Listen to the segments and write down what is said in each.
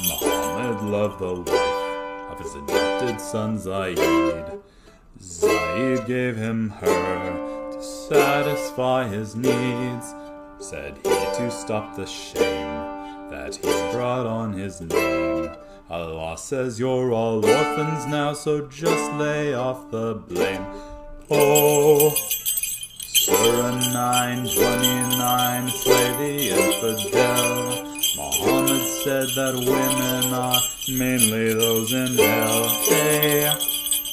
Muhammad loved the wife of his adopted son Zayd. Zayd gave him her to satisfy his needs. Said he to stop the shame that he brought on his name. Allah says you're all orphans now, so just lay off the blame. Oh, Surah 9:29, slay the infidel. Muhammad said that women are mainly those in hell. Hey,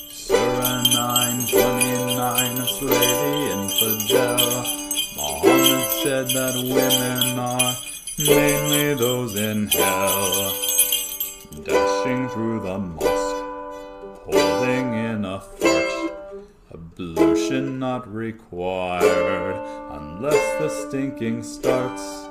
Surah 9:29, slay the infidel. Muhammad said that women are mainly those in hell. Dashing through the mosque, holding in a fart. Ablution not required unless the stinking starts.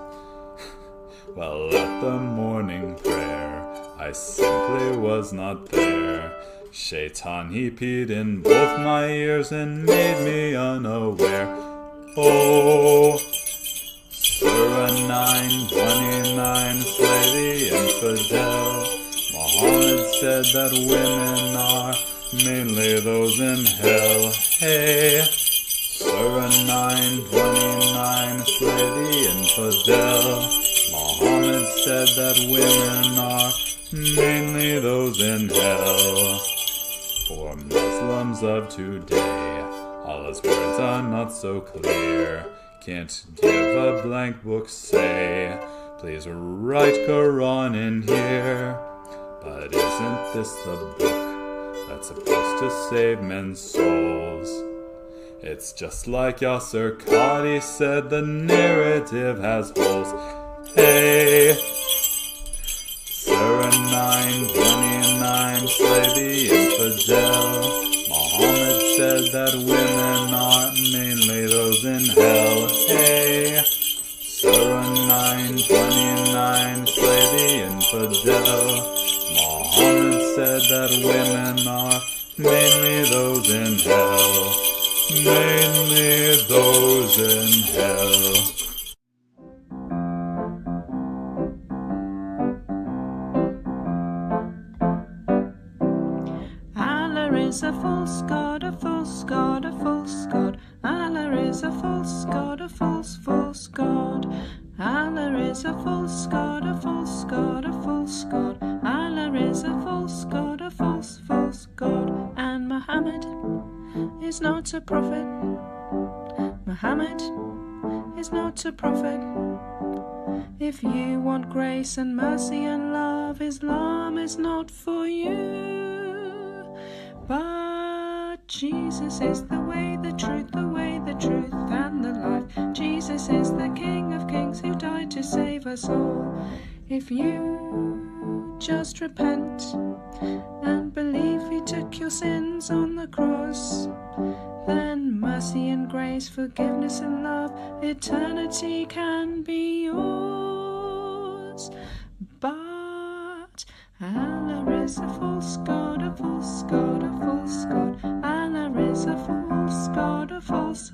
Well, at the morning prayer, I simply was not there. Shaitan, he peed in both my ears and made me unaware. Oh, Surah 9:29, slay the infidel. Muhammad said that women are mainly those in hell. Hey, Surah 9:29, slay the infidel. Muhammad said that women are mainly those in hell. For Muslims of today, Allah's words are not so clear. Can't give a blank book, say, please write Quran in here. But isn't this the book that's supposed to save men's souls? It's just like Yasser Qadi said, the narrative has holes. Hey, Surah 9:29, slay the infidel. Muhammad said that women are mainly those in hell. Hey, Surah 9:29, slay the infidel. Muhammad said that women are mainly those in hell. Mainly those in hell. Allah is a false god, a false god, a false god. Allah is a false god, a false god. Allah is a false god, a false god, a false god. Allah is a false god, a false god. And Muhammad is not a prophet. Muhammad is not a prophet. If you want grace and mercy and love, Islam is not for you. But Jesus is the way, the truth, and the life. Jesus is the King of Kings who died to save us all. If you just repent and believe he took your sins on the cross, then mercy and grace, forgiveness and love, eternity can be yours. But Allah is a false god, a false god, a false god. Allah is a false god, a false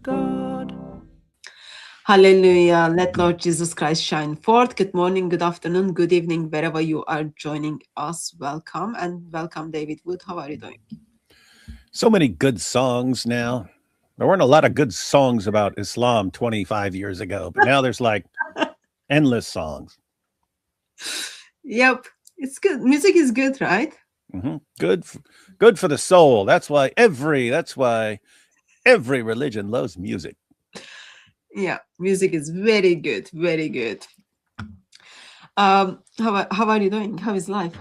god. Hallelujah. Let Lord Jesus Christ shine forth. Good morning, good afternoon, good evening, wherever you are joining us. Welcome, and welcome, David Wood. How are you doing? So many good songs now. There weren't a lot of good songs about Islam 25 years ago, but now there's like endless songs. Yep. It's good. Music is good, right? Mm-hmm. Good for the soul. That's why every religion loves music. Yeah, music is very good, very good. How are you doing? How is life?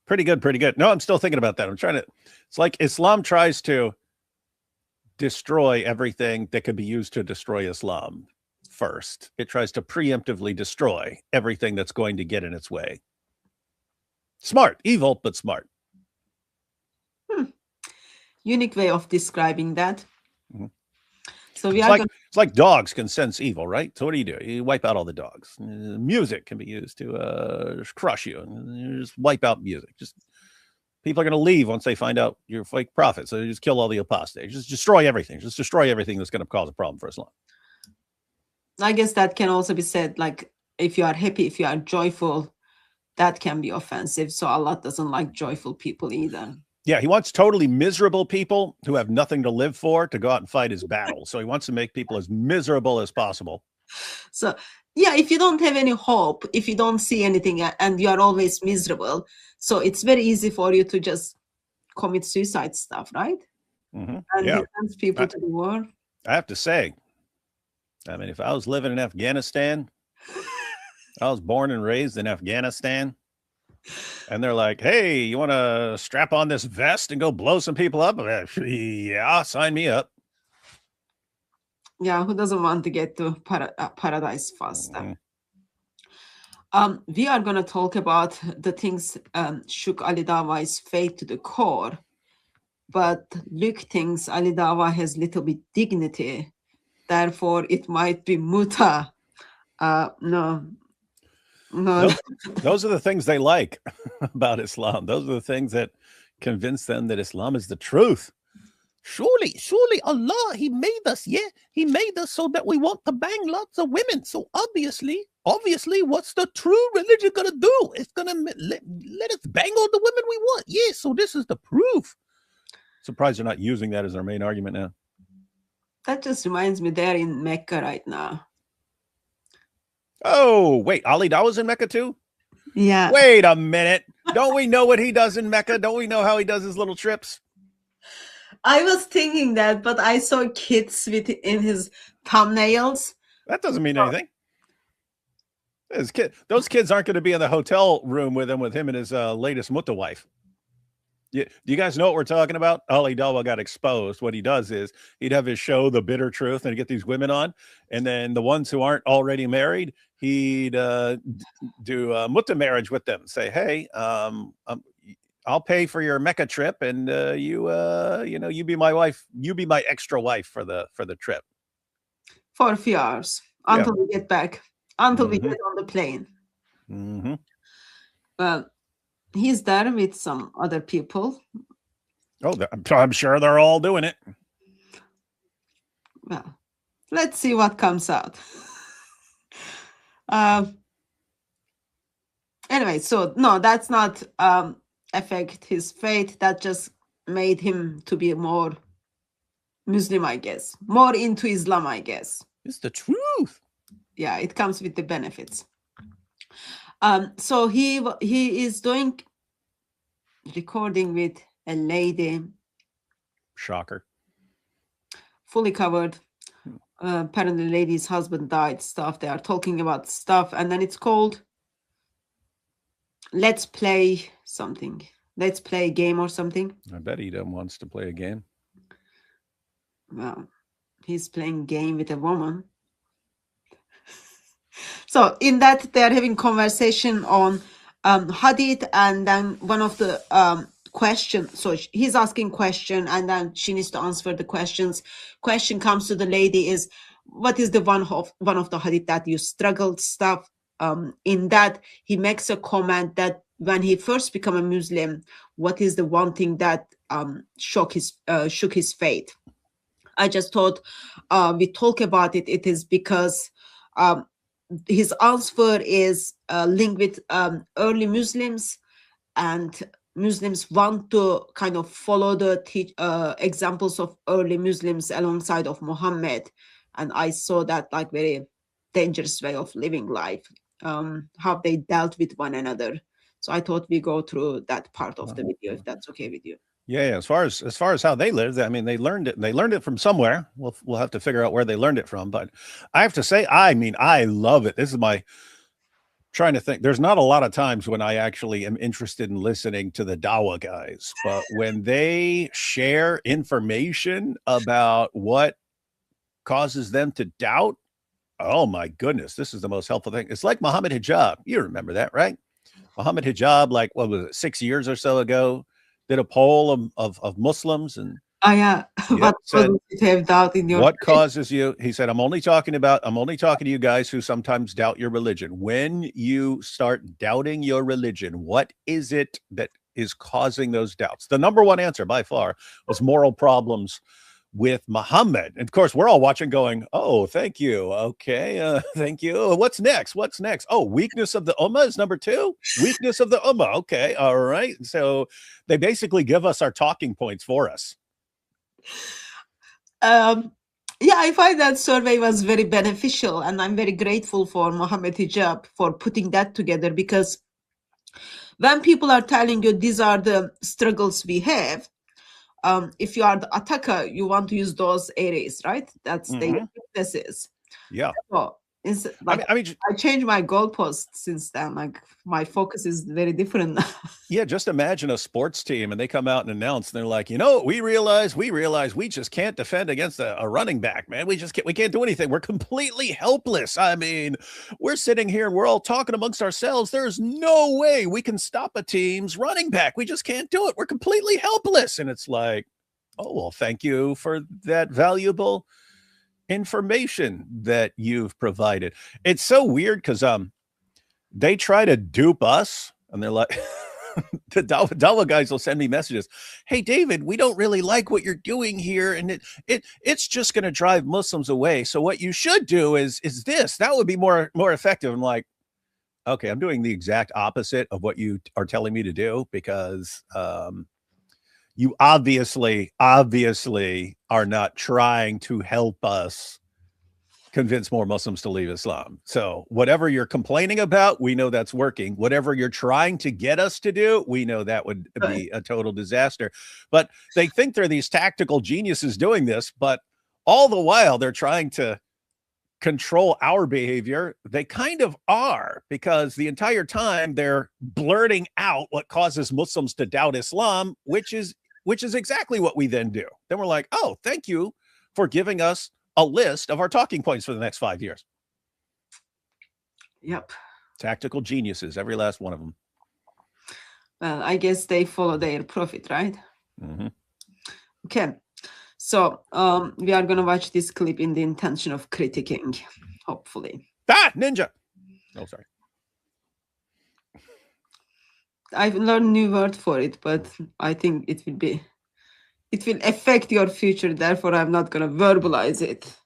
Pretty good. No, I'm still thinking about that. It's like Islam tries to destroy everything that could be used to destroy Islam first. It tries to preemptively destroy everything that's going to get in its way. Smart, evil, but smart. Unique way of describing that. Mm-hmm. So it's like dogs can sense evil, right? So what do? You wipe out all the dogs. Music can be used to crush you. You just wipe out music. Just people are going to leave once they find out you're a fake prophet. So you just kill all the apostates. Just destroy everything. Just destroy everything that's going to cause a problem for Islam. I guess that can also be said, like, if you are happy, if you are joyful, that can be offensive. So Allah doesn't like joyful people either. Yeah, he wants totally miserable people who have nothing to live for to go out and fight his battle. So he wants to make people as miserable as possible. So yeah, if you don't have any hope, if you don't see anything, and you are always miserable, so it's very easy for you to just commit suicide stuff, right? Mm-hmm. And Yeah, he sends people to the war. I have to say, I mean, if I was living in Afghanistan, I was born and raised in Afghanistan, and they're like, hey, you want to strap on this vest and go blow some people up? Yeah, sign me up. Yeah, who doesn't want to get to paradise faster? We are going to talk about the things shook Ali Dawah's faith to the core. But Luke thinks Ali Dawah has little bit dignity. Therefore, it might be muta. No. Those are the things they like about Islam. Those are the things that convince them that Islam is the truth. Surely Allah, he made us, yeah. He made us so that we want to bang lots of women. So obviously, what's the true religion going to do? It's going to let us bang all the women we want. Yeah, so this is the proof. Surprised they're not using that as their main argument now. That just reminds me, they're in Mecca right now. Oh, wait, Ali Dawah's in Mecca too? Yeah. Wait a minute. Don't we know what he does in Mecca? Don't we know how he does his little trips? I was thinking that, but I saw kids in his thumbnails. That doesn't mean anything. Those kids aren't going to be in the hotel room with him and his latest mutta wife. Do you guys know what we're talking about? Ali Dawah got exposed. What he does is he'd have his show, The Bitter Truth, and he'd get these women on. And then the ones who aren't already married, he'd do a mutta marriage with them. Say, hey, I'll pay for your Mecca trip, and you be my wife. You be my extra wife for the trip. For a few hours until we get back, until we get on the plane. Mm-hmm. Well, he's there with some other people. Oh, I'm sure they're all doing it. Well, let's see what comes out. Anyway, so no, that's not affect his faith. That just made him to be more Muslim, I guess. More into Islam, I guess. It's the truth. Yeah, it comes with the benefits. So he is doing recording with a lady. Shocker. Fully covered. Apparently, the lady's husband died. Stuff. They are talking about stuff, and then it's called "Let's Play Something." Let's play a game or something. I bet he wants to play a game. Well, he's playing a game with a woman. So in that, they're having conversation on hadith, and then one of the questions. So he's asking question, and then she needs to answer the questions. Question comes to the lady is, what is the one of the hadith that you struggled stuff? In that, he makes a comment that when he first became a Muslim, what is the one thing that shook his faith? I just thought we talk about it. It is because his answer is linked with early Muslims, and Muslims want to kind of follow the examples of early Muslims alongside of Muhammad. And I saw that like very dangerous way of living life, how they dealt with one another. So I thought we go through that part of the video, if that's okay with you. Yeah. As far as how they lived, I mean, they learned it. They learned it from somewhere. We'll have to figure out where they learned it from. But I have to say, I mean, I love it. This is my trying to think. There's not a lot of times when I actually am interested in listening to the Dawah guys, but when they share information about what causes them to doubt, oh my goodness, this is the most helpful thing. It's like Muhammad Hijab. You remember that, right? Muhammad Hijab, like, what was it, 6 years or so ago, did a poll of Muslims, and what said, have doubt in your what faith? causes you? He said, I'm only talking to you guys who sometimes doubt your religion. When you start doubting your religion, what is it that is causing those doubts? The number one answer by far was moral problems with Muhammad. And of course, we're all watching going, oh, thank you. Okay, thank you. What's next? What's next? Oh, weakness of the Ummah is number 2. Weakness of the Ummah. Okay, all right. So they basically give us our talking points for us. Yeah, I find that survey was very beneficial, and I'm very grateful for Mohammed Hijab for putting that together, because when people are telling you these are the struggles we have, if you are the attacker, you want to use those areas, right? That's the weaknesses. Yeah. So it's like I changed my goalpost since then. Like my focus is very different now. Yeah, just imagine a sports team and they come out and announce, and they're like, you know, we realize we just can't defend against a running back, man. We can't do anything. We're completely helpless. I mean, we're sitting here and we're all talking amongst ourselves. There's no way we can stop a team's running back. We just can't do it. We're completely helpless. And it's like, oh, well, thank you for that valuable information that you've provided. It's so weird because they try to dupe us, and they're like, the Dawah guys will send me messages. Hey, David, we don't really like what you're doing here, and it's just going to drive Muslims away. So what you should do is this. That would be more effective. I'm like, okay, I'm doing the exact opposite of what you are telling me to do, because you obviously are not trying to help us convince more Muslims to leave Islam. So whatever you're complaining about, we know that's working. Whatever you're trying to get us to do, we know that would be a total disaster. But they think they're these tactical geniuses doing this, but all the while they're trying to control our behavior. They kind of are, because the entire time they're blurting out what causes Muslims to doubt Islam, which is exactly what we then do. Then we're like, oh, thank you for giving us a list of our talking points for the next 5 years. Yep. Tactical geniuses, every last one of them. Well, I guess they follow their profit, right? Okay. So we are going to watch this clip in the intention of critiquing, hopefully. Ah, ninja. Oh, sorry. I've learned a new word for it, but I think it will affect your future. Therefore, I'm not going to verbalize it.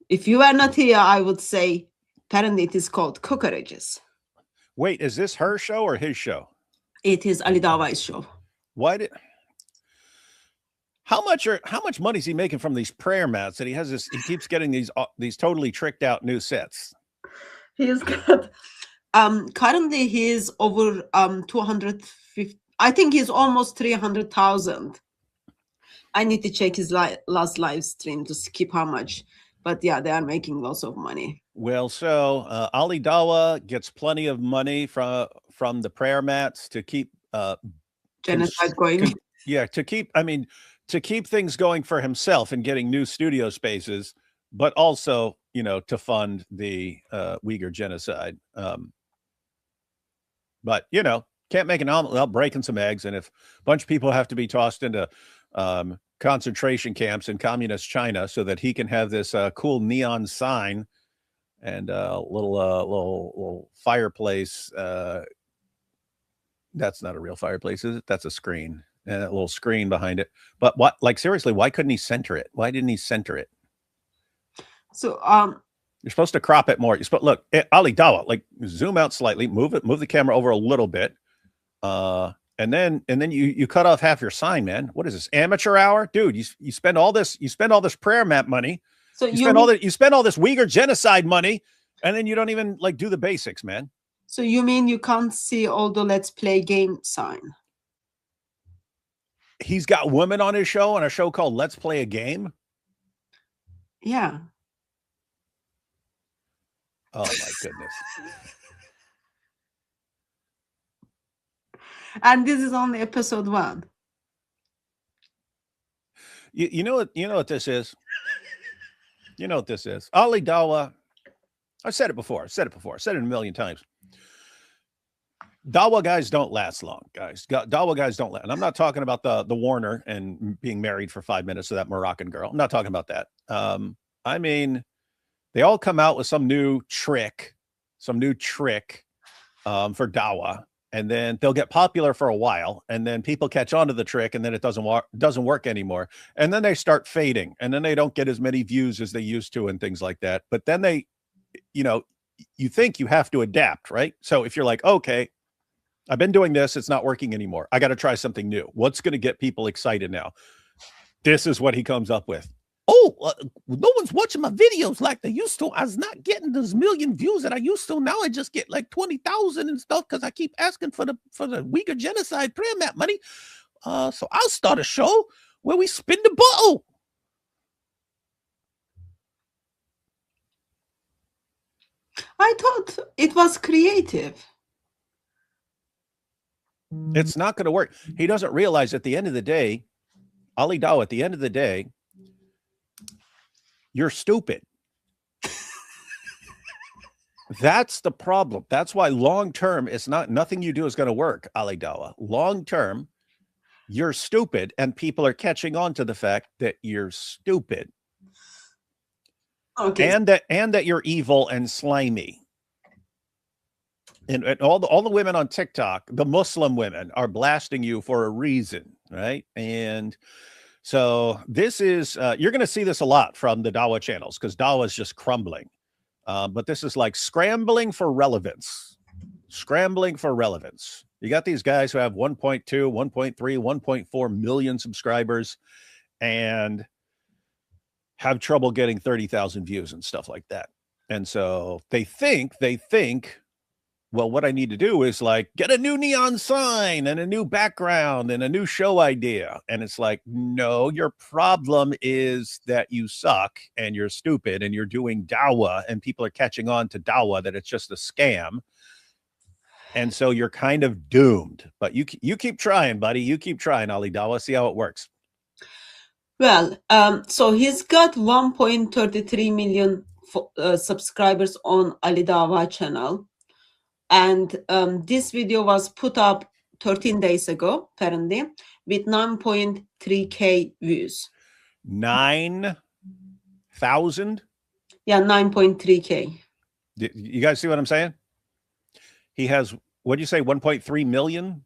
If you were not here, I would say, apparently it is called cockroaches. Wait, is this her show or his show? It is Ali Dawah's show. How much money is he making from these prayer mats that he has? He keeps getting these totally tricked out new sets. He's got currently he's over 250. I think he's almost 300,000. I need to check his last live stream to skip how much, but yeah, they are making lots of money. Well, so Ali Dawah gets plenty of money from the prayer mats to keep genocide going. To keep things going for himself and getting new studio spaces, but also, to fund the Uyghur genocide. But can't make an omelet without breaking some eggs, and if a bunch of people have to be tossed into concentration camps in communist China so that he can have this cool neon sign and a little fireplace. That's not a real fireplace, is it? That's a screen, and a little screen behind it. But seriously, why couldn't he center it? Why didn't he center it? So you're supposed to crop it more. You're supposed look, Ali Dawah, zoom out slightly, move the camera over a little bit. And then you cut off half your sign, man. What is this, amateur hour? Dude, you spend all this prayer map money. So you spend all this Uyghur genocide money, and then you don't even do the basics, man. So you mean you can't see all the let's play game sign? He's got women on his show, on a show called Let's Play a Game. Yeah. Oh my goodness. And this is only episode 1. You know what this is? You know what this is? Ali Dawah. I've said it before. I've said it a million times. Dawah guys don't last long, guys. Dawah guys don't last. And I'm not talking about the Warner and being married for 5 minutes to that Moroccan girl. I'm not talking about that. I mean, they all come out with some new trick for Dawah. and then they'll get popular for a while, and then people catch on to the trick, and then it doesn't work anymore, and then they start fading, and then they don't get as many views as they used to and things like that. But then they, you think you have to adapt, right? So if you're like, okay, I've been doing this, it's not working anymore, I got to try something new. What's going to get people excited now? This is what he comes up with. No one's watching my videos like they used to. I was not getting those million views that I used to. Now I just get like 20,000 and stuff because I keep asking for the Uyghur genocide prayer map money. So I'll start a show where we spin the bottle. I thought it was creative. It's not going to work. He doesn't realize at the end of the day, Ali Dawah, at the end of the day, you're stupid. That's the problem. That's why long-term, it's nothing you do is going to work, Ali Dawah. Long-term, you're stupid, and people are catching on to the fact that you're stupid. Okay. And that you're evil and slimy. And all the women on TikTok, the Muslim women, are blasting you for a reason, right? And so this is, you're going to see this a lot from the Dawah channels because Dawah is just crumbling. But this is like scrambling for relevance. Scrambling for relevance. You got these guys who have 1.2, 1.3, 1.4 million subscribers and have trouble getting 30,000 views and stuff like that. And so they think, well, what I need to do is like get a new neon sign and a new background and a new show idea. And it's like, no, your problem is that you suck and you're stupid and you're doing Dawah and people are catching on to Dawah, that it's just a scam. And so you're kind of doomed, but you keep trying, buddy. You keep trying, Ali Dawah. See how it works. Well, so he's got 1.33 million subscribers on Ali Dawah channel. And this video was put up 13 days ago, apparently, with 9.3K views. 9,000? Yeah, 9.3K. You guys see what I'm saying? He has, what did you say, 1.3 million?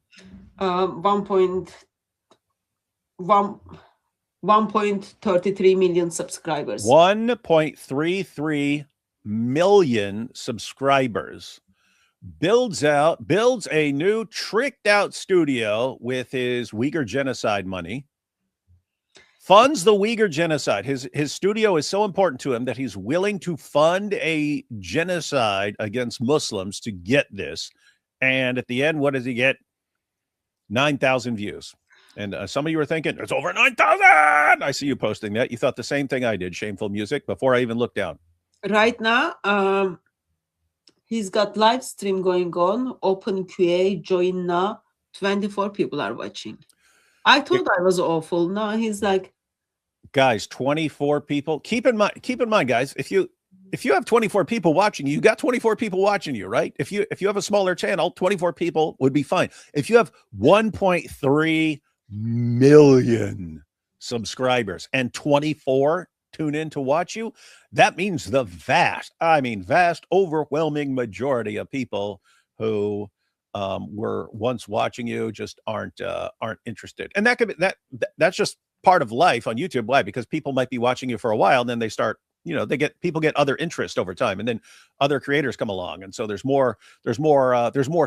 1.33 million subscribers. 1.33 million subscribers. Builds a new tricked out studio with his Uyghur genocide money, funds the Uyghur genocide. His studio is so important to him that he's willing to fund a genocide against Muslims to get this. And at the end, what does he get? 9,000 views. And some of you are thinking, it's over 9,000. I see you posting that. You thought the same thing I did, Shameful Music, before I even looked down. Right now, he's got live stream going on, open QA, join now. 24 people are watching. I thought I was awful. No, he's like, guys, 24 people. Keep in mind, guys, if you have 24 people watching you got 24 people watching you, right? If you have a smaller channel, 24 people would be fine. If you have 1.3 million subscribers and 24 tune in to watch you, that means the vast, overwhelming majority of people who were once watching you just aren't interested. And that could be that's just part of life on YouTube. Why? Because people might be watching you for a while and then they start, people get other interest over time, and then other creators come along, and so there's more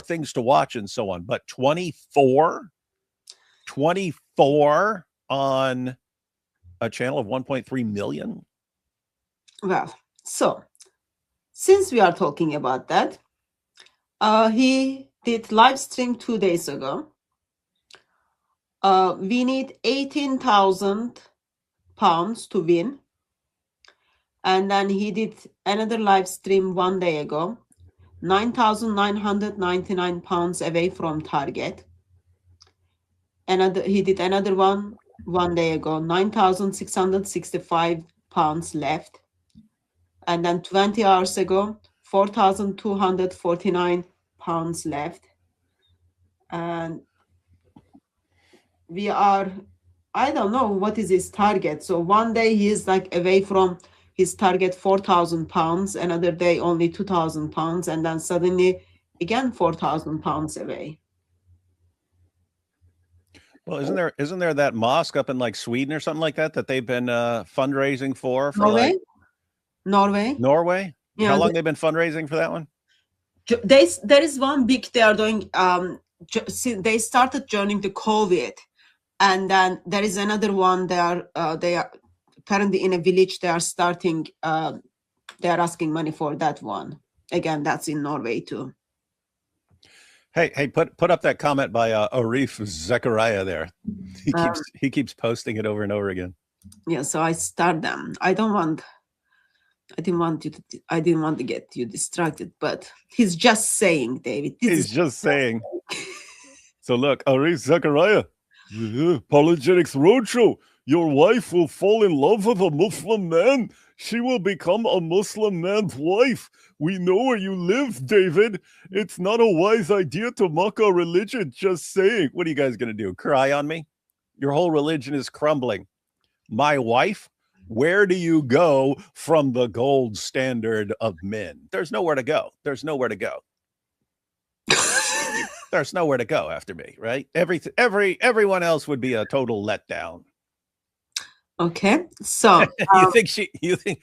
things to watch and so on. But 24 on a channel of 1.3 million. well, so since we are talking about that, he did live stream 2 days ago. We need 18,000 pounds to win. And then he did another live stream 1 day ago, 9,999 pounds away from target. He did another one 1 day ago, 9,665 pounds left. And then 20 hours ago, 4,249 pounds left. And we are, I don't know what is his target. So one day he is like away from his target 4,000 pounds, another day only 2,000 pounds, and then suddenly again 4,000 pounds away. Well, isn't there that mosque up in like Sweden or something like that that they've been fundraising for Norway, like Norway. Norway? Yeah, How long they've been fundraising for that one? there is one big they are doing. They started during the COVID, and then there is another one. They are currently in a village. They are starting. They are asking money for that one. Again, that's in Norway too. Hey, put up that comment by Arif Zechariah there. He keeps posting it over and over again. Yeah, so I start them. I didn't want to get you distracted, but he's just saying, David. He's just saying. So look, Arif Zechariah, Apologetics Roadshow. Your wife will fall in love with a Muslim man. She will become a Muslim man's wife. We know where you live, David. It's not a wise idea to mock our religion. Just saying. What are you guys going to do? Cry on me? Your whole religion is crumbling. My wife? Where do you go from the gold standard of men? There's nowhere to go. There's nowhere to go. There's nowhere to go after me, right? Everyone else would be a total letdown. Okay, so you think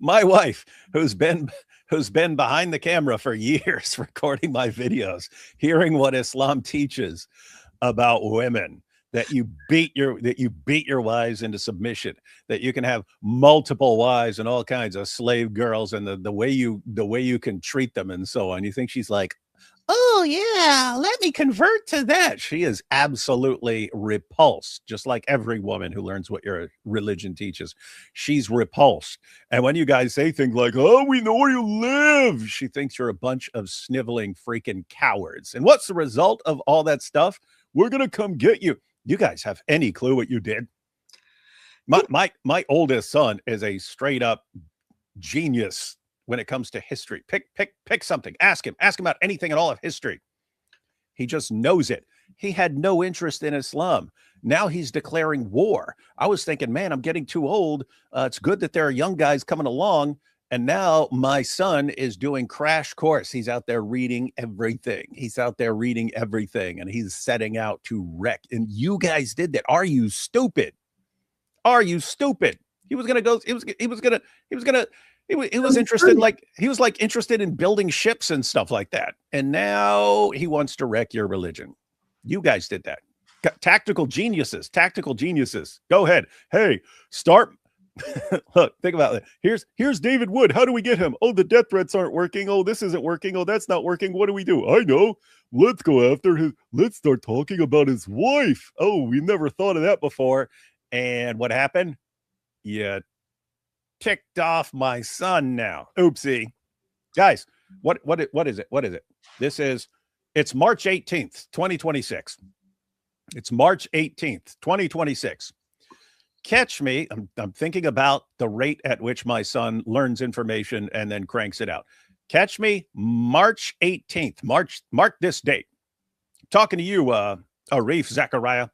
my wife, who's been behind the camera for years, recording my videos, hearing what Islam teaches about women, that you beat your wives into submission, that you can have multiple wives and all kinds of slave girls, and the way you can treat them and so on. You think she's like, oh yeah, let me convert to that. She is absolutely repulsed, just like every woman who learns what your religion teaches. She's repulsed. And when you guys say things like, oh, we know where you live, she thinks you're a bunch of sniveling freaking cowards. And what's the result of all that stuff? We're going to come get you. You guys have any clue what you did? My oldest son is a straight up genius when it comes to history. Pick something. Ask him about anything at all of history. He just knows it. He had no interest in Islam. Now he's declaring war. I was thinking, man, I'm getting too old. It's good that there are young guys coming along. And now my son is doing crash course. He's out there reading everything. And he's setting out to wreck. And you guys did that. Are you stupid? Are you stupid? He was interested in building ships and stuff like that. And now he wants to wreck your religion. You guys did that. Tactical geniuses. Go ahead. Hey, start. Look, think about it. Here's David Wood. How do we get him? Oh, the death threats aren't working. Oh, this isn't working. Oh, that's not working. What do we do? I know. Let's go after let's start talking about his wife. Oh, we never thought of that before. And what happened? Yeah. Ticked off my son now. Oopsie. Guys, what is it? It's March 18th, 2026. It's March 18th, 2026. Catch me. I'm thinking about the rate at which my son learns information and then cranks it out. Catch me March 18th. Mark this date. I'm talking to you, Arif Zechariah.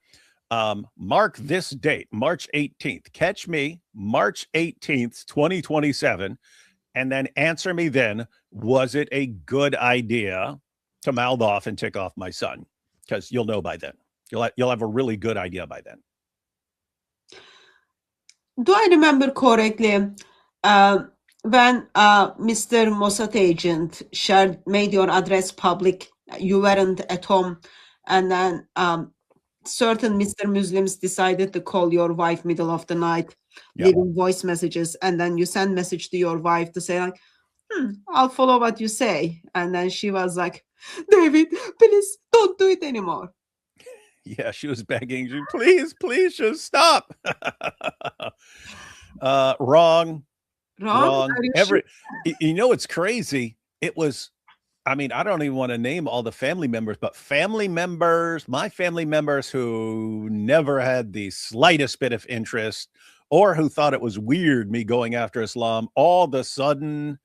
Mark this date, March 18th. Catch me March 18th, 2027, and then answer me then, was it a good idea to mouth off and tick off my son? Because you'll know by then. You'll have a really good idea by then. Do I remember correctly when Mr. Mossad agent made your address public, you weren't at home, and then certain Mr. Muslims decided to call your wife middle of the night, leaving voice messages, and then you send message to your wife to say like, I'll follow what you say. And then she was like, David, please don't do it anymore. Yeah, she was begging you, please just stop. Wrong. You know, it's crazy. It was, I mean, I don't even want to name all the family members, but my family members who never had the slightest bit of interest or who thought it was weird me going after Islam, all of a sudden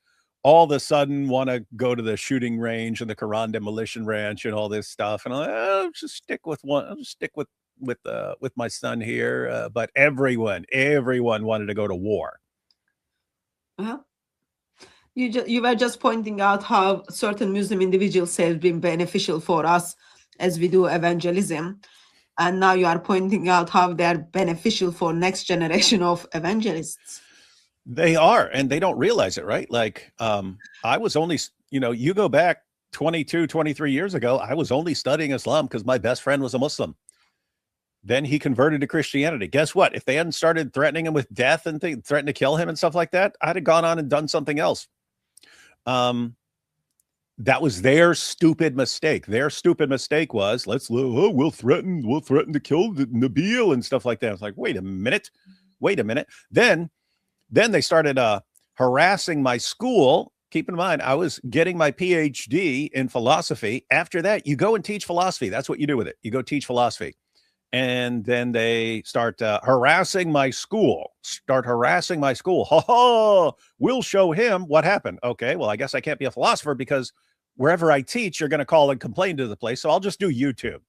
want to go to the shooting range and the Quran demolition ranch and all this stuff. And I'll just stick with one. I'll just stick with my son here. But everyone wanted to go to war. Uh-huh. You were just pointing out how certain Muslim individuals have been beneficial for us as we do evangelism. And now you are pointing out how they are beneficial for next generation of evangelists. They are, and they don't realize it, right? Like, I was only, you go back 22, 23 years ago, I was only studying Islam because my best friend was a Muslim. Then he converted to Christianity. Guess what? If they hadn't started threatening him with death and threatened to kill him and stuff like that, I'd have gone on and done something else. That was their stupid mistake. Their stupid mistake was, we'll threaten to kill Nabil and stuff like that. It's like, wait a minute. Then they started harassing my school. Keep in mind, I was getting my PhD in philosophy. After that, you go and teach philosophy. That's what you do with it. You go teach philosophy. And then they start harassing my school. Ha ha! We'll show him what happened. Okay, well, I guess I can't be a philosopher because wherever I teach, you're going to call and complain to the place. So I'll just do YouTube.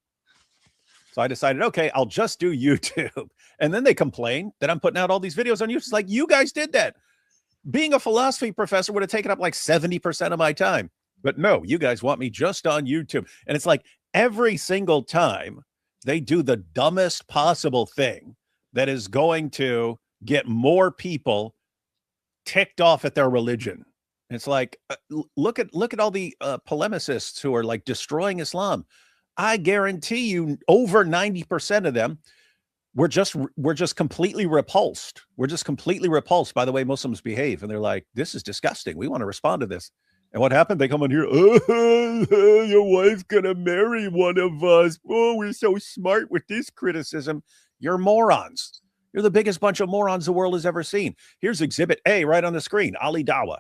So I decided, okay, I'll just do YouTube. And then they complain that I'm putting out all these videos on YouTube. It's like, you guys did that. Being a philosophy professor would have taken up like 70% of my time. But no, you guys want me just on YouTube. And it's like every single time they do the dumbest possible thing that is going to get more people ticked off at their religion. It's like, look at all the polemicists who are like destroying Islam. I guarantee you over 90% of them we're just completely repulsed. We're just completely repulsed by the way Muslims behave. And they're like, this is disgusting. We want to respond to this. And what happened? They come in here, your wife's gonna marry one of us. Oh, we're so smart with this criticism. You're morons. You're the biggest bunch of morons the world has ever seen. Here's Exhibit A right on the screen, Ali Dawah.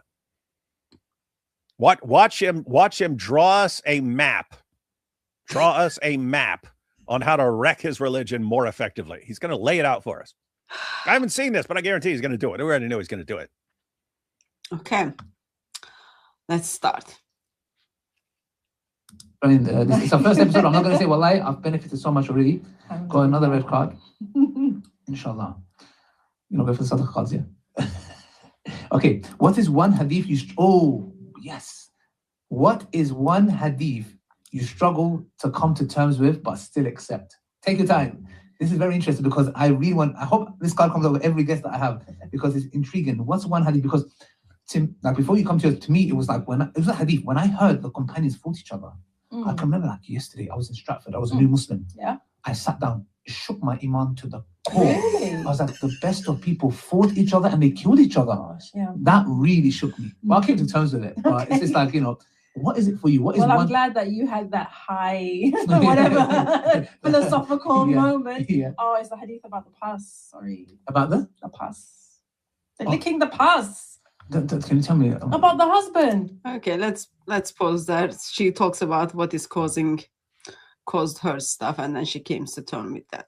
Watch him draw us a map. Draw us a map on how to wreck his religion more effectively. He's going to lay it out for us. I haven't seen this, but I guarantee he's going to do it. We already know he's going to do it. Okay. Let's start. I mean, this is our first episode. I'm not going to say, wallahi, I've benefited so much already. Got another red card. Inshallah. Go for the sadaqah cards, yeah? Okay. What is one hadith yes. What is one hadith you struggle to come to terms with but still accept? Take your time. This is very interesting because I hope this card comes over every guest that I have because it's intriguing. What's one hadith? Because before you come to me, it was like it was a hadith. When I heard the companions fought each other, I can remember like yesterday, I was in Stratford, I was a new Muslim. Yeah. I sat down, it shook my iman to the core. Really? I was like, the best of people fought each other and they killed each other. Gosh, yeah. That really shook me. Well, I came to terms with it, but it's just like, what is it for you? What is I'm glad that you had that high, whatever, philosophical moment. Yeah. Oh, it's the hadith about the pus. Sorry. About the pus. Licking the pus. Can you tell me about the husband? Okay, let's pause there. She talks about what is caused her stuff, and then she came to terms with that.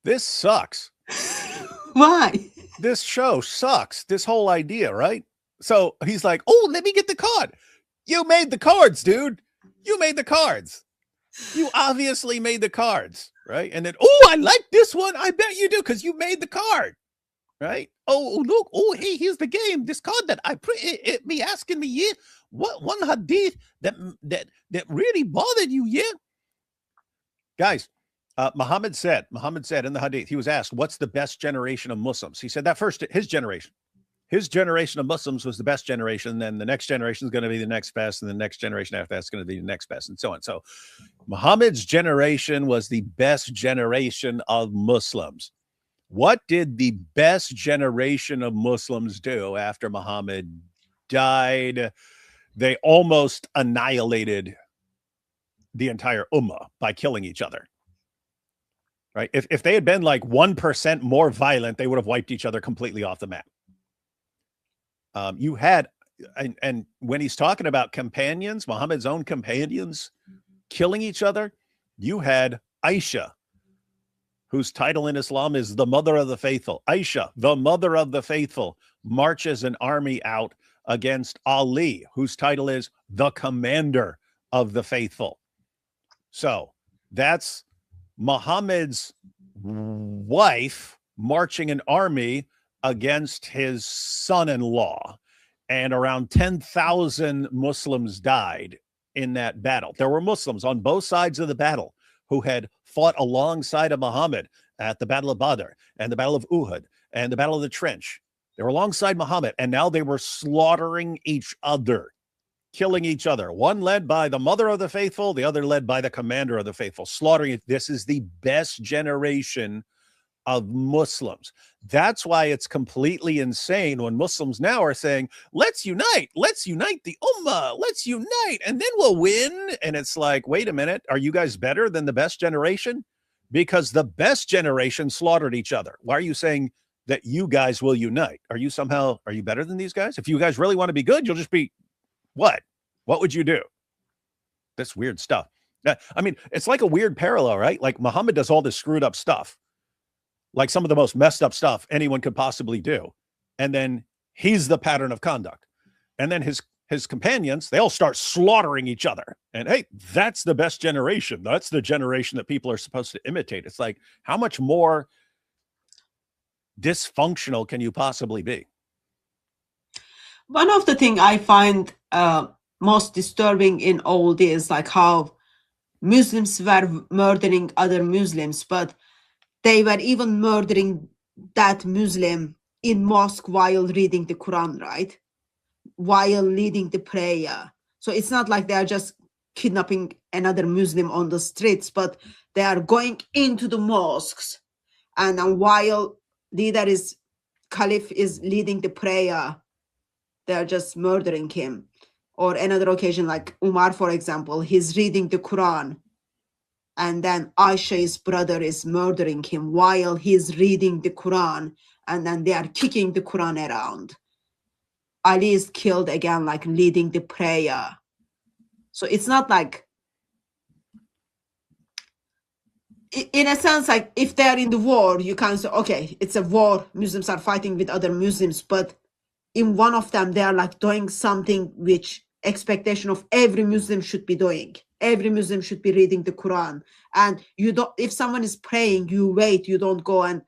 This sucks. Why? This show sucks. This whole idea, right? So he's like, oh, let me get the card. You made the cards, dude. You made the cards. You obviously made the cards, right? And then, oh, I like this one. I bet you do because you made the card, right? Oh, look. Oh, hey, here's the game. This card that I put it me asking me, yeah, what one hadith that really bothered you, yeah? Guys, Muhammad said in the hadith, he was asked, what's the best generation of Muslims? He said that first, his generation of Muslims was the best generation. Then the next generation is going to be the next best. And the next generation after that's going to be the next best and so on. So Muhammad's generation was the best generation of Muslims. What did the best generation of Muslims do after Muhammad died? They almost annihilated the entire ummah by killing each other. Right? If they had been like 1% more violent, they would have wiped each other completely off the map. You had, and when he's talking about companions, Muhammad's own companions killing each other, you had Aisha, whose title in Islam is the mother of the faithful. Aisha, the mother of the faithful, marches an army out against Ali, whose title is the commander of the faithful. So that's Muhammad's wife marching an army against his son-in-law, and around 10,000 Muslims died in that battle. There were Muslims on both sides of the battle who had fought alongside of Muhammad at the Battle of Badr and the Battle of Uhud and the Battle of the Trench. They were alongside Muhammad, and now they were slaughtering each other, killing each other. One led by the mother of the faithful, the other led by the commander of the faithful, slaughtering it. This is the best generation of Muslims. That's why it's completely insane when Muslims now are saying, let's unite the ummah, let's unite, and then we'll win. And it's like, wait a minute, are you guys better than the best generation? Because the best generation slaughtered each other. Why are you saying that you guys will unite? Are you better than these guys? If you guys really want to be good, you'll just be what? What would you do? That's weird stuff. I mean, it's like a weird parallel, right? Like Muhammad does all this screwed up stuff, like some of the most messed up stuff anyone could possibly do. And then he's the pattern of conduct. And then his companions, they all start slaughtering each other. And hey, that's the best generation. That's the generation that people are supposed to imitate. It's like, how much more dysfunctional can you possibly be? One of the things I find most disturbing in all this, like how Muslims were murdering other Muslims, but they were even murdering that Muslim in mosque while reading the Quran, right? While leading the prayer. So it's not like they are just kidnapping another Muslim on the streets, but they are going into the mosques. And then while Caliph is leading the prayer, they are just murdering him. Or another occasion, like Umar, for example, he's reading the Quran, and then Aisha's brother is murdering him while he's reading the Quran, and then they are kicking the Quran around. Ali is killed again, like leading the prayer. So it's not like, in a sense, like if they're in the war, you can say, okay, it's a war, Muslims are fighting with other Muslims, but in one of them, they are like doing something which expectation of every Muslim should be doing. Every Muslim should be reading the Quran. And you don't, if someone is praying, you wait, you don't go and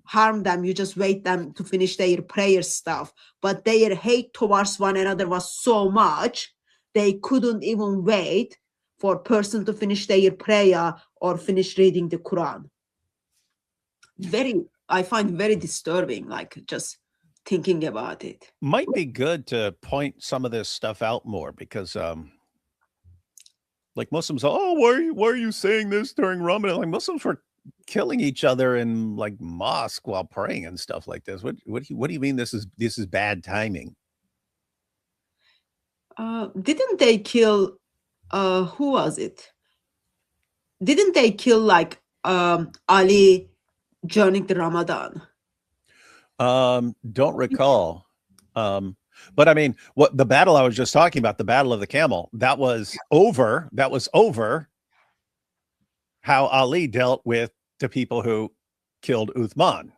harm them, you just wait them to finish their prayer stuff. But their hate towards one another was so much, they couldn't even wait for a person to finish their prayer or finish reading the Quran. I find very disturbing, like just thinking about it. Might be good to point some of this stuff out more, because like Muslims, why are you saying this during Ramadan? Like Muslims were killing each other in like mosque while praying and stuff like this. What do you mean this is bad timing? Didn't they kill who was it? Didn't they kill like Ali during the Ramadan? Don't recall. But I mean, what the battle I was just talking about, the Battle of the Camel, that was over how Ali dealt with the people who killed Uthman.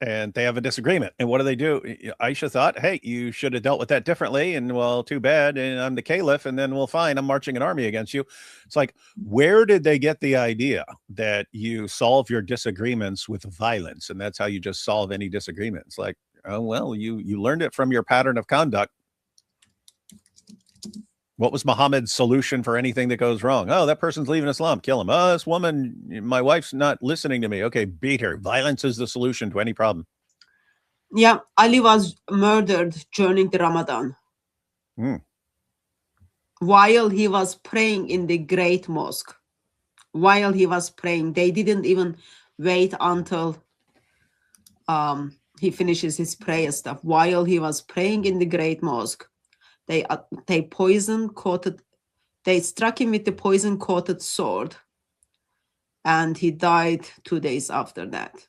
And they have a disagreement. And what do? Aisha thought, hey, you should have dealt with that differently. And well, too bad. And I'm the caliph. And then well, fine, I'm marching an army against you. It's like, where did they get the idea that you solve your disagreements with violence? And that's how you just solve any disagreement. It's like, oh, well, you learned it from your pattern of conduct. What was Muhammad's solution for anything that goes wrong? Oh, that person's leaving Islam. Kill him. Oh, this woman, my wife's not listening to me. Okay, beat her. Violence is the solution to any problem. Yeah, Ali was murdered during the Ramadan. While he was praying in the Great Mosque. While he was praying, they didn't even wait until he finishes his prayer stuff. While he was praying in the Great Mosque, they struck him with the poison coated sword, and he died 2 days after that.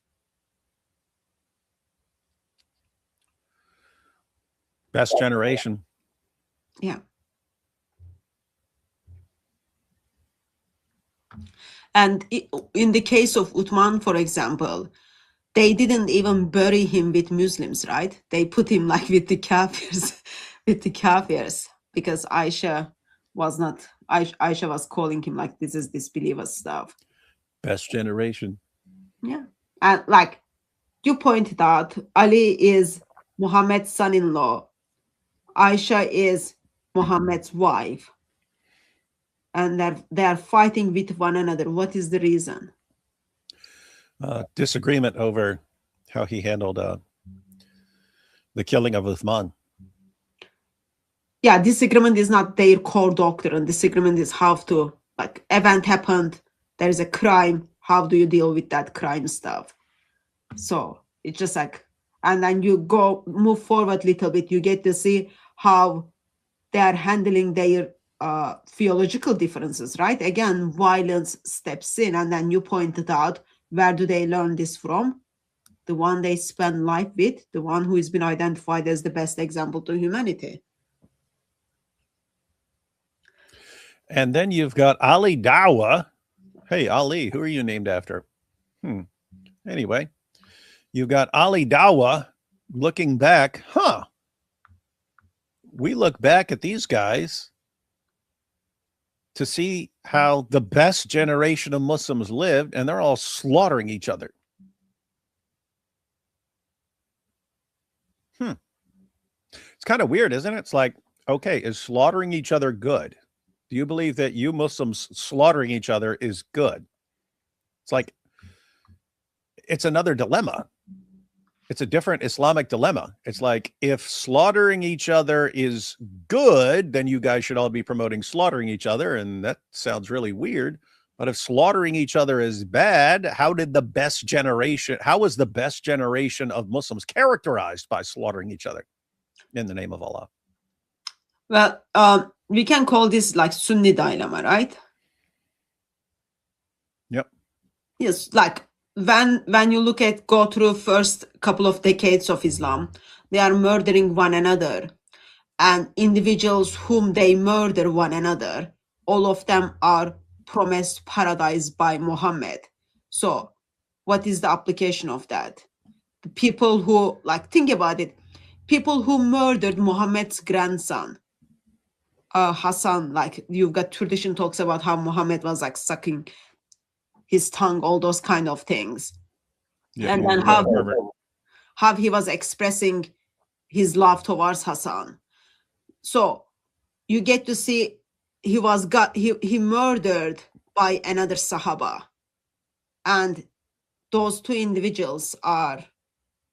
Best generation. Yeah. And in the case of Uthman, for example, they didn't even bury him with Muslims, right? They put him like with the Kafirs. With the Kafirs, because Aisha was calling him like this is disbeliever stuff. Best generation. Yeah. And like you pointed out, Ali is Muhammad's son-in-law. Aisha is Muhammad's wife. and they are fighting with one another. What is the reason? Disagreement over how he handled the killing of Uthman. Yeah, disagreement is not their core doctrine. Disagreement is how to, like, event happened, there is a crime, how do you deal with that crime stuff? So it's just like, and then you move forward a little bit, you get to see how they are handling their theological differences, right? Again, violence steps in, and then you pointed out, where do they learn this from? The one they spend life with, the one who has been identified as the best example to humanity. And then you've got Ali Dawah. Hey, Ali, who are you named after? Anyway, you've got Ali Dawah looking back. We look back at these guys to see how the best generation of Muslims lived, and they're all slaughtering each other. It's kind of weird, isn't it? It's like, okay, is slaughtering each other good? Do you believe that you Muslims slaughtering each other is good? It's like, it's another dilemma. It's a different Islamic dilemma. It's like, if slaughtering each other is good, then you guys should all be promoting slaughtering each other. And that sounds really weird. But if slaughtering each other is bad, how was the best generation of Muslims characterized by slaughtering each other in the name of Allah? Well, we can call this like Sunni dilemma, right? Yep. Yes, like when you go through first couple of decades of Islam, they are murdering one another, and individuals whom they murder one another, all of them are promised paradise by Muhammad. So what is the application of that? The people who, like, think about it, people who murdered Muhammad's grandson, Hassan, like, you've got tradition talks about how Muhammad was like sucking his tongue, all those kind of things. Yeah, and then how he was expressing his love towards Hassan. So you get to see he murdered by another Sahaba, and those two individuals are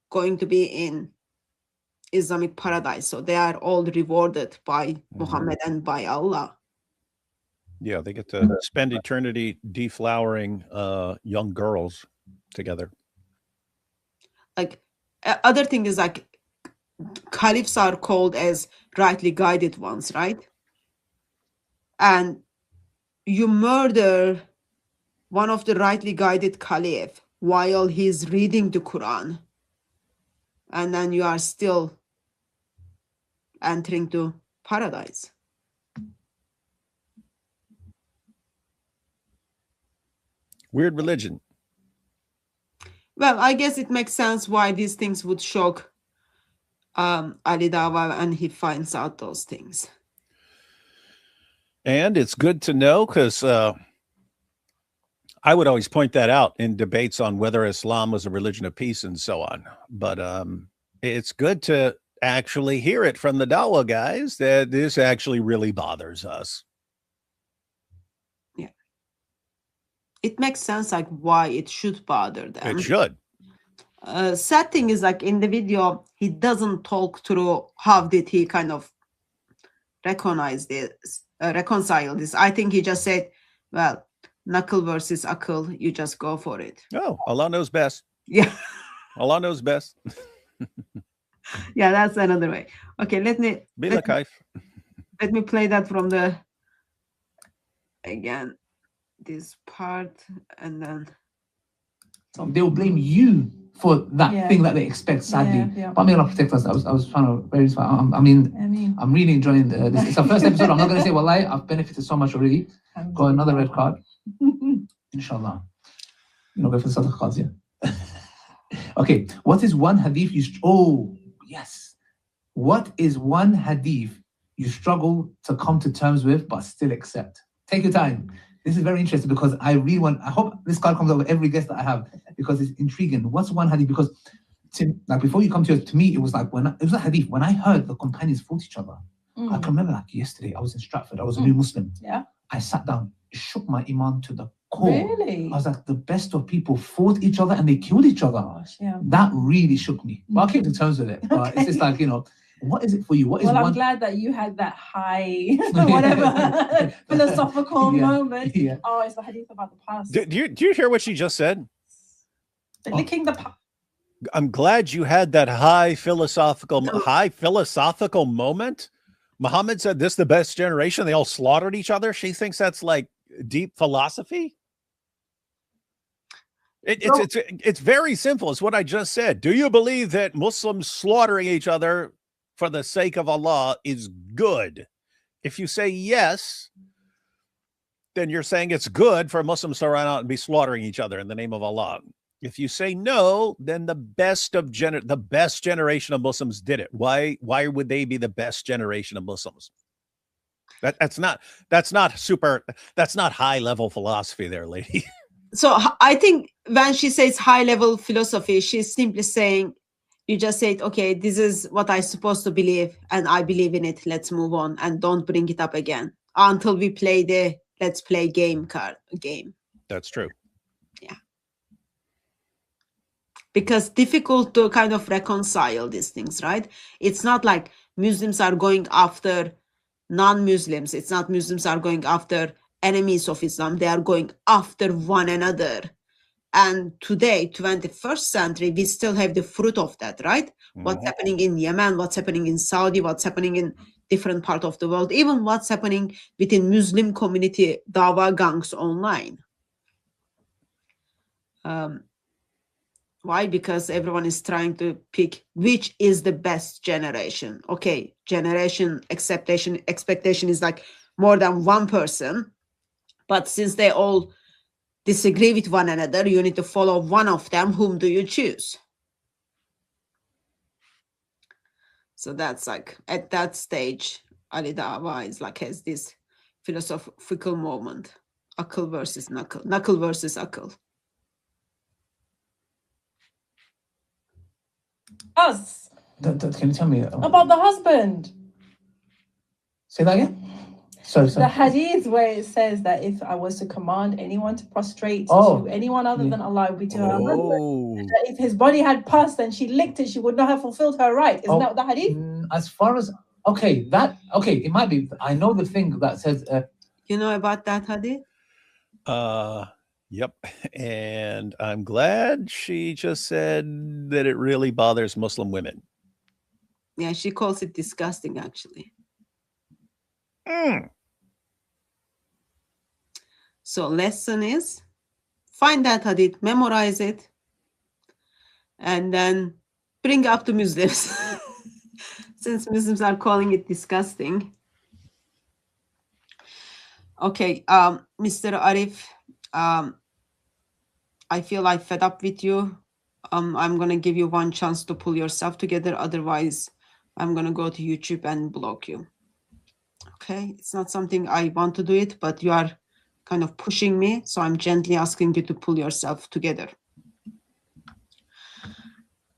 going to be in Islamic paradise. So they are all rewarded by Muhammad and by Allah. Yeah, they get to spend eternity deflowering young girls together. Like, other thing is, like, caliphs are called as rightly guided ones, right? And you murder one of the rightly guided caliph while he's reading the Quran, and then you are still entering to paradise. Weird religion. Well, I guess it makes sense why these things would shock Ali Dawah, and he finds out those things. And it's good to know, because I would always point that out in debates on whether Islam was a religion of peace and so on. But it's good to actually hear it from the Dawah guys that this actually really bothers us. Yeah. It makes sense, like, why it should bother them. It should. Sad thing is, like, in the video, he doesn't talk through how did he kind of reconcile this. I think he just said, well, knuckle versus akıl, you just go for it. Oh, Allah knows best. Yeah. Allah knows best. Yeah, that's another way. Okay, let me play that from again, this part, and then they will blame you for that thing that they expect, sadly. But may Allah protect us. I was trying to verify. I'm really enjoying this. It's our first episode. I'm not going to say wallahi, I've benefited so much already. Got another red card. Inshallah. Go for the sadaqah cards, yeah. Okay, what is one hadith yes. What is one hadith you struggle to come to terms with but still accept? Take your time. This is very interesting, because I hope this card comes up with every guest that I have, because it's intriguing. What's one hadith? Because before you come to me, it was like it was a hadith when I heard the companions fought each other. I can remember, like, yesterday I was in Stratford. I was a new Muslim. Yeah. I sat down. It shook my iman to the core. Really? I was like, the best of people fought each other and they killed each other. Gosh, yeah. That really shook me. Well, I came to terms with it. But it's just like, you know, what is it for you? What is Well, I'm one? glad that you had that high, whatever, philosophical moment. Yeah. Oh, it's the hadith about the past. Do you hear what she just said? Licking the past. I'm glad you had that high philosophical moment. Muhammad said, "This is the best generation." They all slaughtered each other. She thinks that's like deep philosophy. It's very simple. It's what I just said. Do you believe that Muslims slaughtering each other for the sake of Allah is good? If you say yes, then you're saying it's good for Muslims to run out and be slaughtering each other in the name of Allah. If you say no, then the best generation of Muslims did it. Why would they be the best generation of Muslims? That's not high level philosophy there, lady. So I think when she says high level philosophy, she's simply saying, you just said, okay, this is what I'm supposed to believe and I believe in it. Let's move on and don't bring it up again until we play the let's play game. That's true. Yeah. Because difficult to kind of reconcile these things, right? It's not like Muslims are going after non-Muslims. It's not Muslims are going after enemies of Islam. They are going after one another. And today, 21st century, we still have the fruit of that, right? What's happening in Yemen, what's happening in Saudi, what's happening in different parts of the world, even what's happening within Muslim community, Dawah gangs online. Why? Because everyone is trying to pick which is the best generation. Okay, generation expectation is like more than one person. But since they all disagree with one another, you need to follow one of them. Whom do you choose? So that's like at that stage, Ali Dawah is like has this philosophical moment. Akıl versus nakıl. Nakıl versus akıl. Us. Can you tell me About the husband. Say that again? Sorry. The hadith where it says that if I was to command anyone to prostrate to anyone other than Allah, it would be to her husband. That if his body had pus and she licked it, she would not have fulfilled her right. Isn't that the hadith? As far as it might be. I know the thing that says. You know about that hadith? Yep. And I'm glad she just said that it really bothers Muslim women. Yeah, she calls it disgusting, actually. So lesson is find that hadith, memorize it, and then bring up to Muslims. Since Muslims are calling it disgusting. Okay, Mr. Arif, I feel I'm fed up with you. I'm going to give you one chance to pull yourself together. Otherwise, I'm going to go to YouTube and block you. Okay, it's not something I want to do it, but you are kind of pushing me. So I'm gently asking you to pull yourself together.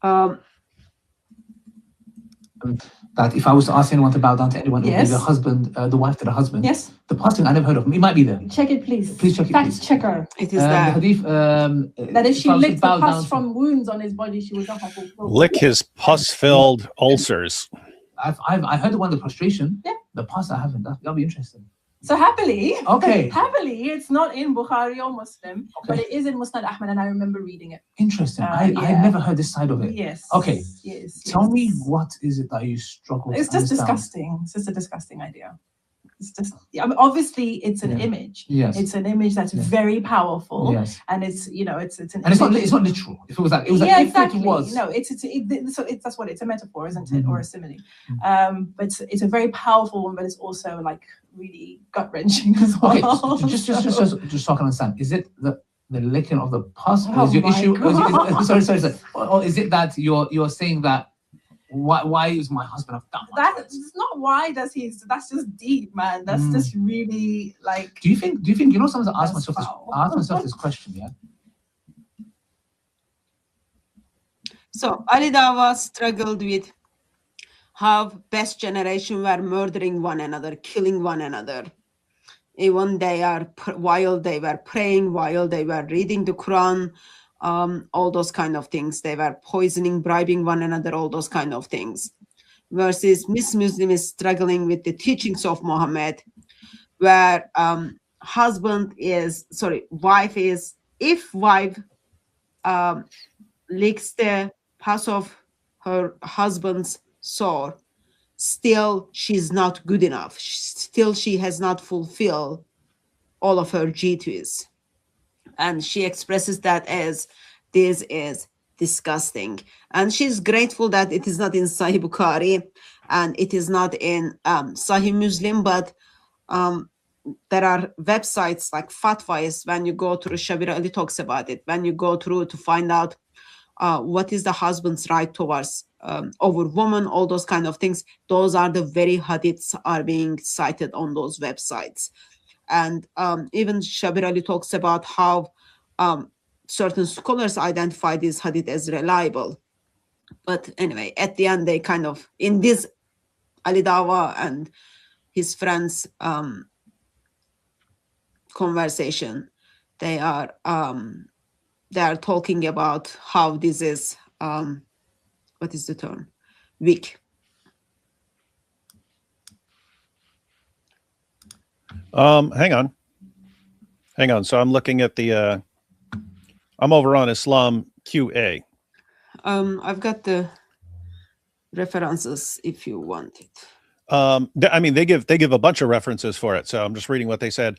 That if I was to ask anyone to bow down to anyone, it would be the husband, the wife to the husband. Yes. The past thing I never heard of. It might be there. Check it, please. Please check it. Fact checker. It is that. Hadith, That if she licked the pus from wounds on his body, she would not have fulfilled. Lick his pus-filled ulcers. I heard the one, the prostration. Yeah. The pus I haven't. That'll be interesting. So happily, Okay. happily, it's not in Bukhari or Muslim, but it is in Musnad Ahmad, and I remember reading it. Interesting. I had never heard this side of it. Yes. Okay. Yes. Tell me, what is it that you struggle with? It's just disgusting. It's just a disgusting idea. It's just, I mean, obviously, it's an image. Yes. It's an image that's very powerful. Yes. And it's, it's an. And it's not literal. If it was like, exactly. If it was. No, that's what it's a metaphor, isn't it, or a simile? But it's a very powerful one, but it's also like really gut wrenching as well. Okay, just so I can understand. Is it the licking of the pus? Oh Is your my issue? God. Sorry. Or is it that you're saying that? Why is my husband have that much? That's not why does he. That's just deep, man. That's just really like. Do you think? Sometimes I ask myself this question, yeah. So Ali Dawah struggled with how best generation were murdering one another, killing one another. even they are while they were praying, while they were reading the Quran, all those kind of things. They were poisoning, bribing one another, all those kind of things. Versus Miss Muslim is struggling with the teachings of Muhammad, where wife is, if wife licks the pass of her husband's sore, still she's not good enough. Still she has not fulfilled all of her duties. And she expresses that as, this is disgusting. And she's grateful that it is not in Sahih Bukhari and it is not in Sahih Muslim, but there are websites like Fatwas. When you go through, Shabir Ali talks about it, when you go through to find out what is the husband's right towards over woman, all those kind of things, those are the very hadiths are being cited on those websites. And even Shabir Ali talks about how certain scholars identify this hadith as reliable. But anyway, at the end, they kind of, in this Ali Dawah and his friends conversation, they are talking about how this is what is the term, weak. Hang on. So I'm looking at the I'm over on Islam QA. I've got the references if you want it. I mean, they give a bunch of references for it. So I'm just reading what they said.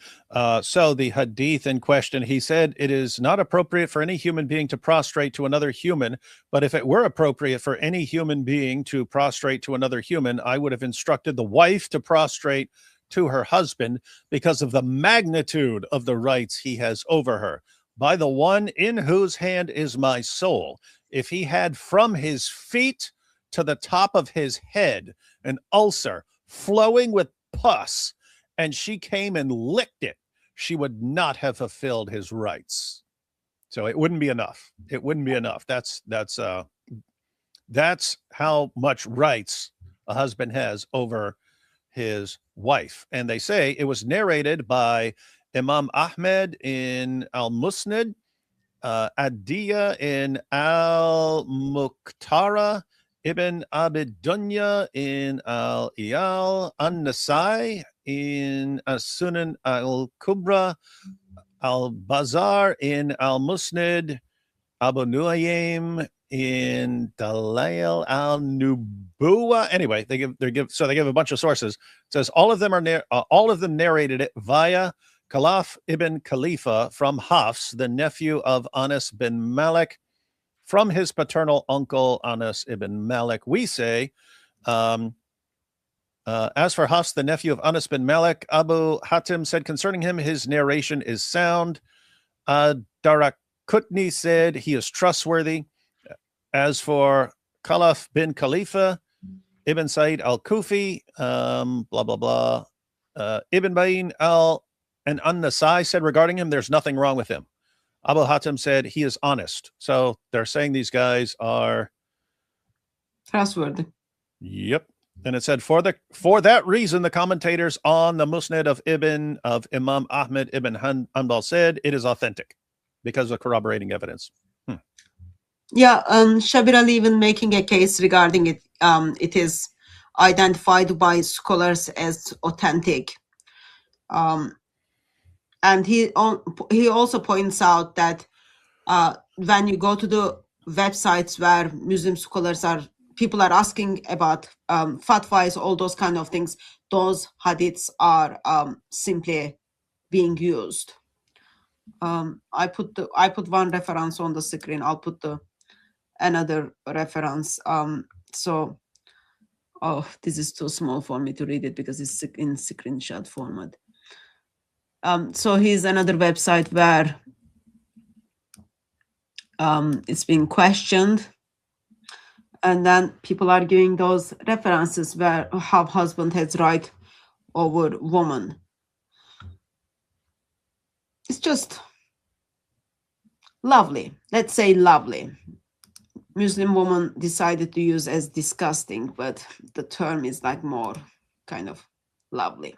So the hadith in question, he said, it is not appropriate for any human being to prostrate to another human. But if it were appropriate for any human being to prostrate to another human, I would have instructed the wife to prostrate to her husband because of the magnitude of the rights he has over her. By the one in whose hand is my soul, if he had from his feet to the top of his head an ulcer flowing with pus, and she came and licked it, she would not have fulfilled his rights. So it wouldn't be enough. It wouldn't be enough. That's how much rights a husband has over his wife. And they say it was narrated by Imam Ahmed in Al-Musnad, Adiyah in Al-Muqtara, Ibn Abid Dunya in Al-Iyal, An-Nasai in As-Sunan Al-Kubra, Al-Bazar in Al-Musnad, Abu Nuaym in Dalail Al-Nubuwa. Anyway, they give a bunch of sources. It says all of them narrated it via Khalaf ibn Khalifa from Hafs, the nephew of Anas bin Malik, from his paternal uncle Anas ibn Malik. We say, as for Hafs, the nephew of Anas bin Malik, Abu Hatim said concerning him, his narration is sound. Darakutni said he is trustworthy. As for Khalaf bin Khalifa, Ibn Sa'id al-Kufi, blah, blah, blah, Ibn Bayin and An-Nasai said regarding him, there's nothing wrong with him. Abu Hatim said he is honest. So they're saying these guys are trustworthy. Yep. And it said for that reason, the commentators on the Musnad of Imam Ahmed ibn Hanbal said it is authentic because of corroborating evidence. Yeah, Shabir Ali even making a case regarding it. It is identified by scholars as authentic. And he also points out that when you go to the websites where Muslim scholars people are asking about fatwas, all those kind of things, those hadiths are simply being used. I put one reference on the screen. I'll put another reference. So, this is too small for me to read it because it's in screenshot format. So here's another website where it's being questioned, and then people are giving those references where how husband has right over woman. It's just lovely. Let's say lovely. Muslim woman decided to use as disgusting, but the term is like more kind of lovely.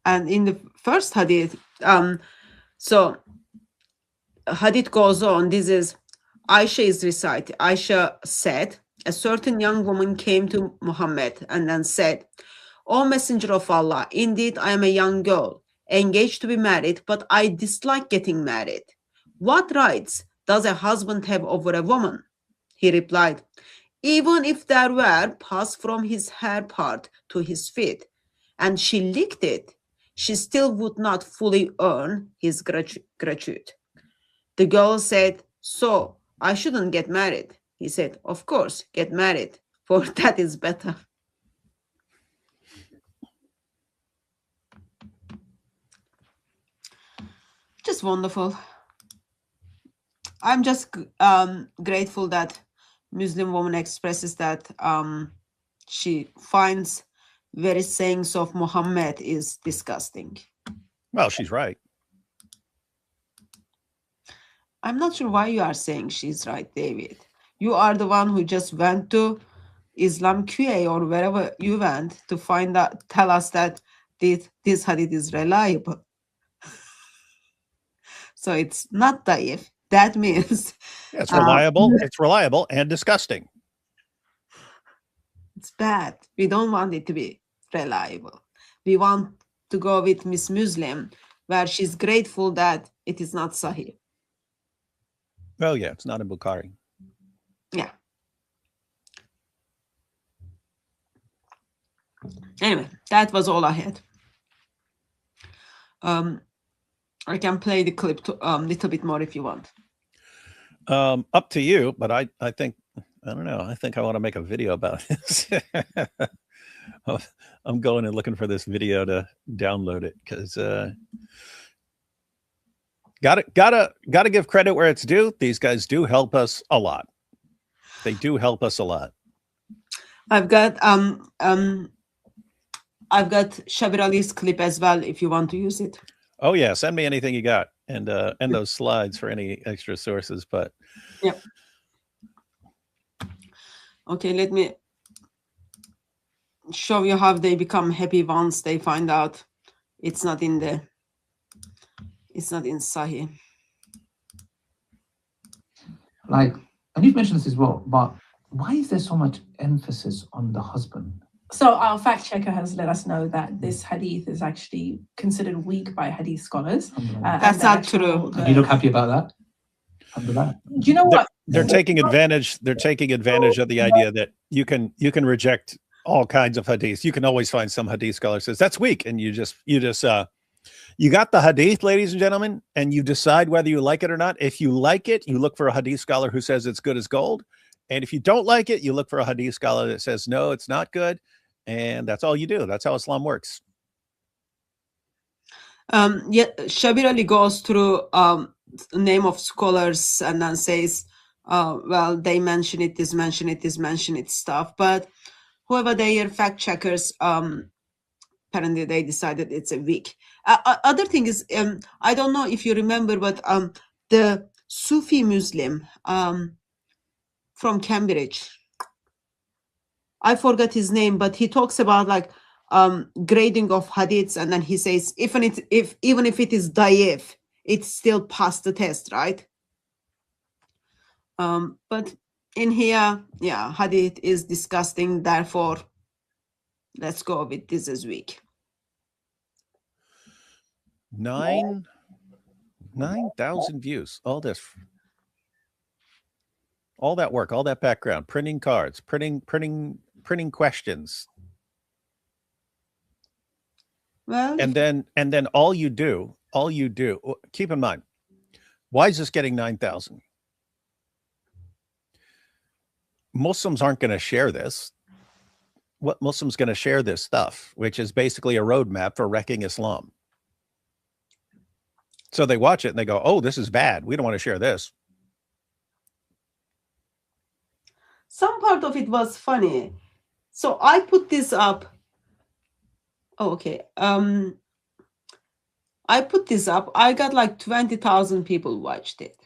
And in the first hadith, so hadith goes on. This is Aisha is recited. Aisha said, a certain young woman came to Muhammad and then said, O Messenger of Allah, indeed I am a young girl, engaged to be married, but I dislike getting married. What rights does a husband have over a woman? He replied, even if there were pass from his hair part to his feet, and she licked it, she still would not fully earn his gratuity. The girl said, so I shouldn't get married. He said, of course, get married, for that is better. Just wonderful. I'm just grateful that Muslim woman expresses that she finds various sayings of Muhammad is disgusting. Well, she's right. I'm not sure why you are saying she's right, David. You are the one who just went to Islam QA or wherever you went to find out, tell us that this hadith is reliable. So it's not daif. That means It's reliable. It's reliable and disgusting. It's bad. We don't want it to be reliable. We want to go with Miss Muslim, where she's grateful that it is not Sahih. Oh, yeah, it's not in Bukhari. Yeah. Anyway, that was all I had. I can play the clip to little bit more if you want. Up to you, but I think, I don't know. I think I want to make a video about this. I'm going and looking for this video to download it because gotta give credit where it's due. These guys do help us a lot. They do help us a lot. I've got Shabir Ali's clip as well if you want to use it. Oh yeah, send me anything you got and those slides for any extra sources. But yeah. Okay, let me show you how they become happy once they find out it's not in Sahih. Like, and you've mentioned this as well, but why is there so much emphasis on the husband? So our fact checker has let us know that this hadith is actually considered weak by hadith scholars. That's not true. You look happy about that? Alhamdulillah. Do you know what? They're taking advantage. They're taking advantage of the idea that you can reject all kinds of hadiths. You can always find some hadith scholar says that's weak, and you got the hadith, ladies and gentlemen, and you decide whether you like it or not. If you like it, you look for a hadith scholar who says it's good as gold, and if you don't like it, you look for a hadith scholar that says no, it's not good, and that's all you do. That's how Islam works. Yeah, Shabir Ali goes through name of scholars and then says, well, they mention it, this mention it, this mention it stuff. But whoever they are fact checkers, apparently they decided it's a weak. Other thing is, I don't know if you remember, but the Sufi Muslim from Cambridge, I forgot his name, but he talks about like grading of hadiths, and then he says even if it is daif, it's still passed the test, right? But in here, yeah, hadith is disgusting, therefore let's go with this as weak. 9,000 views. All that work, all that background, printing cards, printing questions. Well, and then all you do, keep in mind, why is this getting 9,000? Muslims aren't going to share this. What Muslims going to share this stuff, which is basically a roadmap for wrecking Islam. So they watch it and they go, oh, this is bad. We don't want to share this. Some part of it was funny. So I put this up. Oh, okay. I put this up. I got like 20,000 people watched it.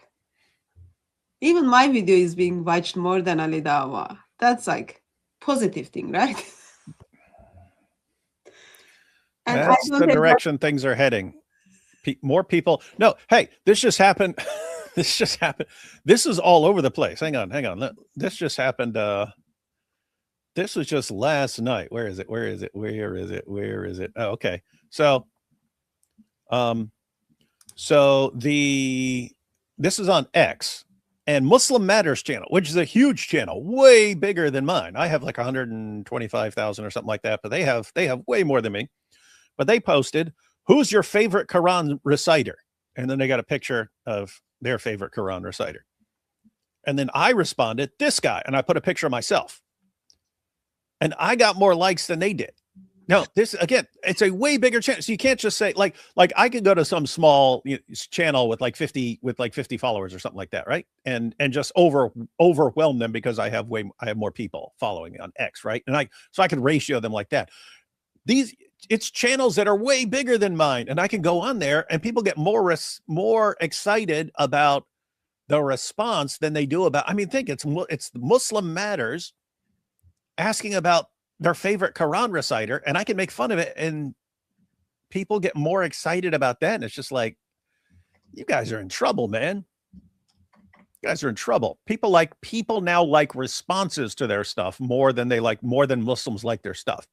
Even my video is being watched more than Ali Dawah. That's like positive thing, right? And That's the direction things are heading. More people. No, hey, this just happened. This just happened. This is all over the place. Hang on. This just happened. This was just last night. Where is it? Oh, okay. So, this is on X and Muslim Matters channel, which is a huge channel, way bigger than mine. I have like 125,000 or something like that, but they have way more than me. But they posted, "Who's your favorite Quran reciter?" And then they got a picture of their favorite Quran reciter. And then I responded, "This guy," and I put a picture of myself. And I got more likes than they did. Now, this again, it's a way bigger channel. So you can't just say like I could go to some small channel with like 50 followers or something like that, right? And just overwhelm them because I have more people following on X, right? And I could ratio them like that. It's channels that are way bigger than mine, and I can go on there and people get more excited about the response than they do about. I mean, think it's Muslim Matters asking about their favorite Quran reciter, and I can make fun of it, and people get more excited about that. And it's just like, you guys are in trouble, man. You guys are in trouble. People now like responses to their stuff more than Muslims like their stuff.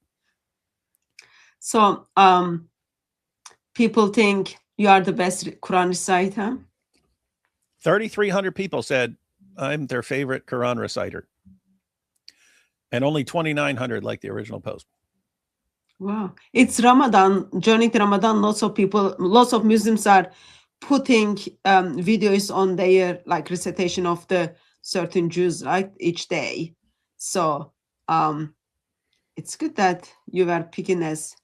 So, people think you are the best Quran reciter. 3,300 people said I'm their favorite Quran reciter. And only 2,900 like the original post. Wow. It's Ramadan, during Ramadan, lots of Muslims are putting videos on their like recitation of the certain Jews, right, each day. So it's good that you were picking as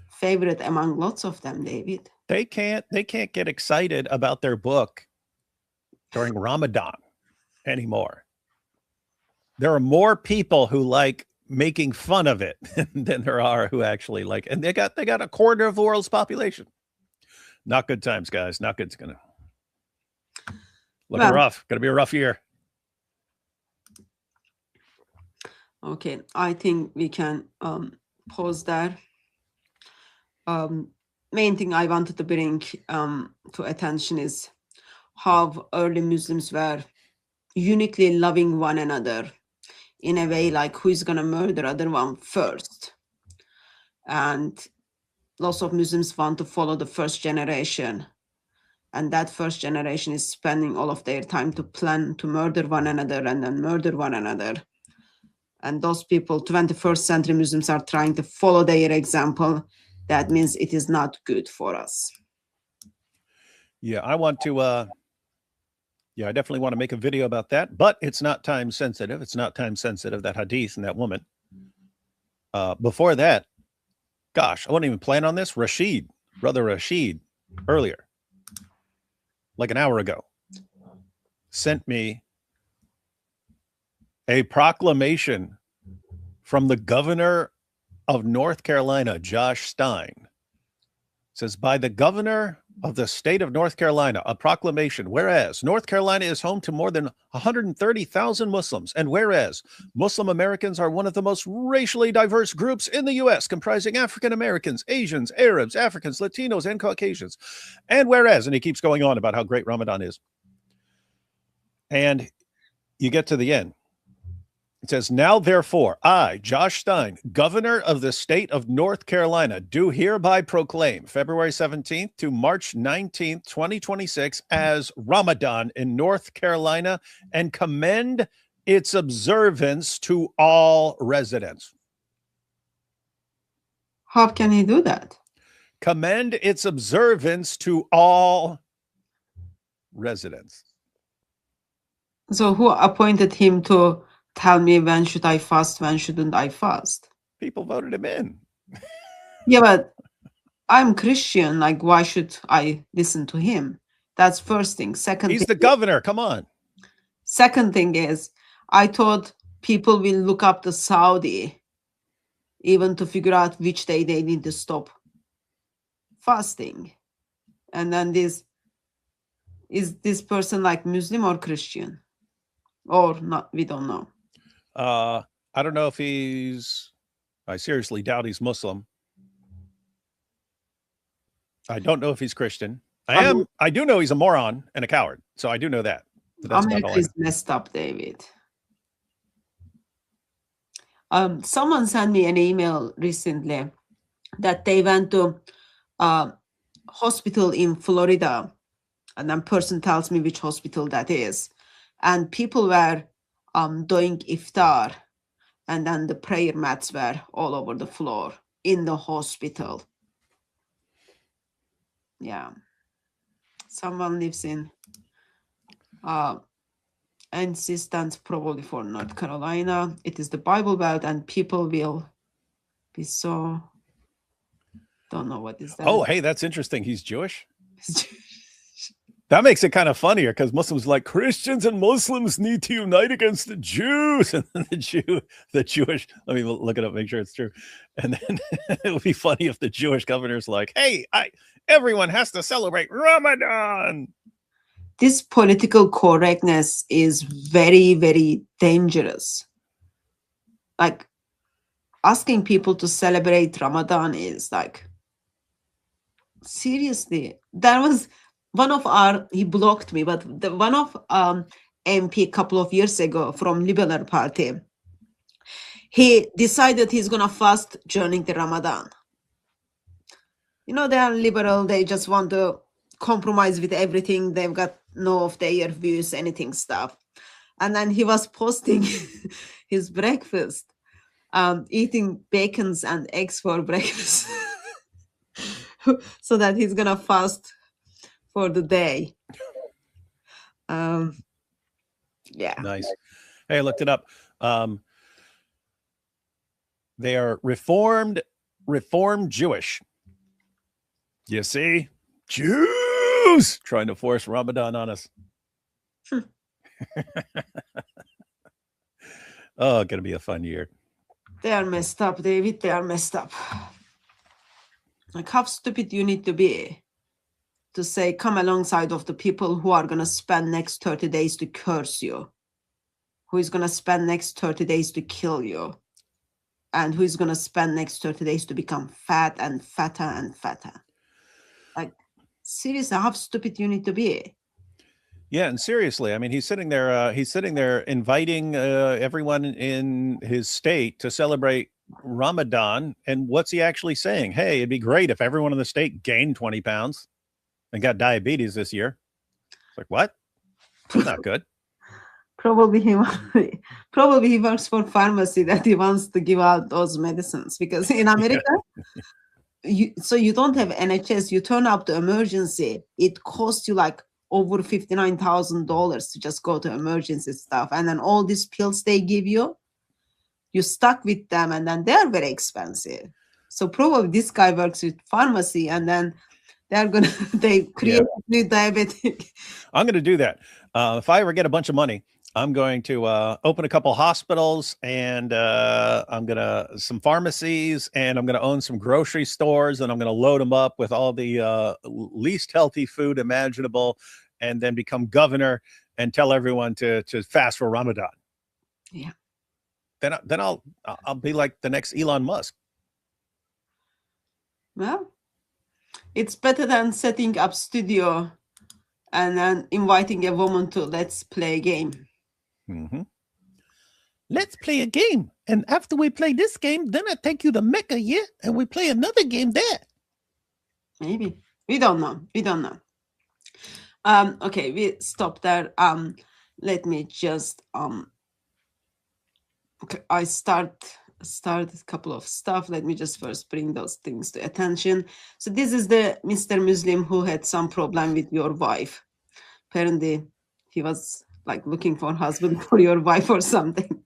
favorite among lots of them, David. They can't get excited about their book during Ramadan anymore. There are more people who like making fun of it than there are who actually like, and they got a quarter of the world's population. Not good times, guys. Not good. It's gonna look rough. Gonna be a rough year. Okay, I think we can pause there. Main thing I wanted to bring to attention is how early Muslims were uniquely loving one another in a way like who is going to murder other one first. And lots of Muslims want to follow the first generation. And that first generation is spending all of their time to plan to murder one another and then murder one another. And those people, 21st century Muslims, are trying to follow their example. That means it is not good for us. Yeah, I want to... I definitely want to make a video about that, but it's not time sensitive. It's not time sensitive, that hadith and that woman. Before that, gosh, I wasn't even plan on this. Brother Rashid, earlier, like an hour ago, sent me a proclamation from the governor of North Carolina, Josh Stein. It says, by the governor of the state of North Carolina, a proclamation, whereas North Carolina is home to more than 130,000 Muslims, and whereas Muslim Americans are one of the most racially diverse groups in the U.S., comprising African Americans, Asians, Arabs, Africans, Latinos, and Caucasians, and whereas, and he keeps going on about how great Ramadan is. And you get to the end. It says, now, therefore, I, Josh Stein, governor of the state of North Carolina, do hereby proclaim February 17th to March 19th, 2026 as Ramadan in North Carolina and commend its observance to all residents. How can he do that? Commend its observance to all residents. So who appointed him to tell me when should I fast, when shouldn't I fast? People voted him in. Yeah, but I'm Christian. Like, why should I listen to him? That's first thing. Second He's thing, the governor. Come on. Second thing is, I thought people will look up the Saudi even to figure out which day they need to stop fasting. And then is this person like Muslim or Christian? Or not? We don't know. I don't know if I seriously doubt he's Muslim. I don't know if he's Christian. I do know he's a moron and a coward. So I do know that. But that's about all America I know. is messed up, David. Someone sent me an email recently that they went to hospital in Florida, and then person tells me which hospital that is, and people were doing iftar, and then the prayer mats were all over the floor in the hospital. Yeah, someone lives in insistence probably for North Carolina. It is the Bible Belt, and people will be so. Don't know what is that. Oh, hey, that's interesting. He's Jewish. That makes it kind of funnier because Muslims like Christians and Muslims need to unite against the Jews, and then the Jewish. Let me look it up, make sure it's true. And then it would be funny if the Jewish governor's like, "Hey, everyone has to celebrate Ramadan." This political correctness is very, very dangerous. Like asking people to celebrate Ramadan is like, seriously. There was one of he blocked me, but one of MP a couple of years ago from Liberal Party, he decided he's gonna fast during the Ramadan. You know, they are liberal, they just want to compromise with everything. They've got no of their views, anything stuff. And then he was posting his breakfast, eating bacons and eggs for breakfast. So that he's gonna fast for the day. Yeah. Nice. Hey, I looked it up. They are reformed Jewish. You see? Jews trying to force Ramadan on us. Oh, gonna be a fun year. They are messed up, David. They are messed up. Like, how stupid you need to be to say, come alongside of the people who are going to spend next 30 days to curse you, who is going to spend next 30 days to kill you, and who is going to spend next 30 days to become fat and fatter and fatter. Like, seriously, how stupid you need to be. Yeah, and seriously, I mean, he's sitting there inviting everyone in his state to celebrate Ramadan. And what's he actually saying? Hey, it'd be great if everyone in the state gained 20 pounds and got diabetes this year. It's like, what? That's not good. Probably he works for pharmacy that he wants to give out those medicines, because in America, so you don't have NHS, you turn up to emergency, it costs you like over $59,000 to just go to emergency stuff. And then all these pills they give you, you're stuck with them, and then they're very expensive. So probably this guy works with pharmacy, and then they create new diabetic. I'm going to do that. If I ever get a bunch of money, I'm going to open a couple hospitals, and I'm going to some pharmacies, and I'm going to own some grocery stores, and I'm going to load them up with all the least healthy food imaginable, and then become governor and tell everyone to fast for Ramadan. Yeah. Then I'll be like the next Elon Musk. Well, it's better than setting up studio and then inviting a woman to let's play a game. Mm-hmm. Let's play a game, and after we play this game, then I take you to Mecca, and we play another game there. Maybe. We don't know. Okay, we stop there. Let me just okay, I start a couple of stuff. Let me just first bring those things to attention. So this is the Mr. Muslim who had some problem with your wife. Apparently he was like looking for a husband for your wife or something.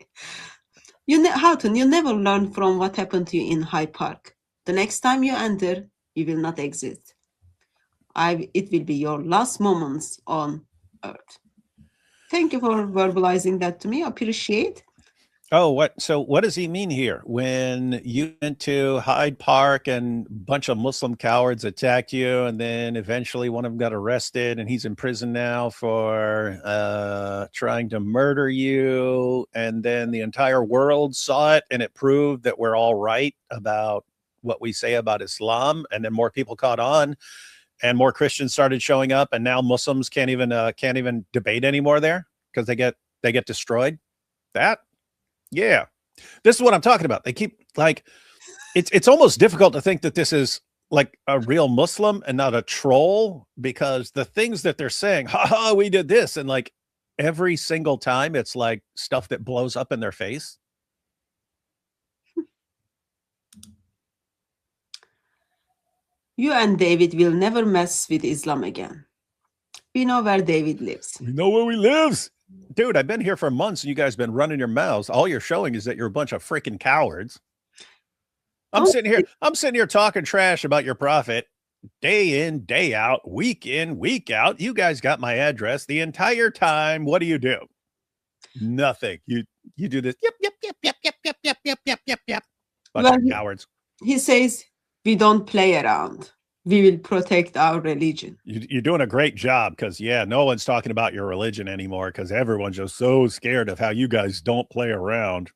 Houghton, you never learn from what happened to you in Hyde Park. The next time you enter, you will not exit. It will be your last moments on earth. Thank you for verbalizing that to me. I appreciate. Oh, what? So what does he mean here? When you went to Hyde Park and a bunch of Muslim cowards attacked you, and then eventually one of them got arrested, and he's in prison now for trying to murder you, and then the entire world saw it, and it proved that we're all right about what we say about Islam, and then more people caught on, and more Christians started showing up, and now Muslims can't even debate anymore there because they get destroyed. That, yeah, this is what I'm talking about. They keep like, it's almost difficult to think that this is like a real Muslim and not a troll, because the things that they're saying, haha, we did this, and like every single time it's like stuff that blows up in their face. You and David will never mess with Islam again. We know where David lives. We know where he lives. Dude, I've been here for months and you guys been running your mouths. All you're showing is that you're a bunch of freaking cowards. I'm sitting here talking trash about your prophet day in, day out, week in, week out. You guys got my address the entire time. What do? Nothing. You do this. Yep. Bunch of cowards. He says, we don't play around. We will protect our religion. You're doing a great job, because, yeah, no one's talking about your religion anymore because everyone's just so scared of how you guys don't play around.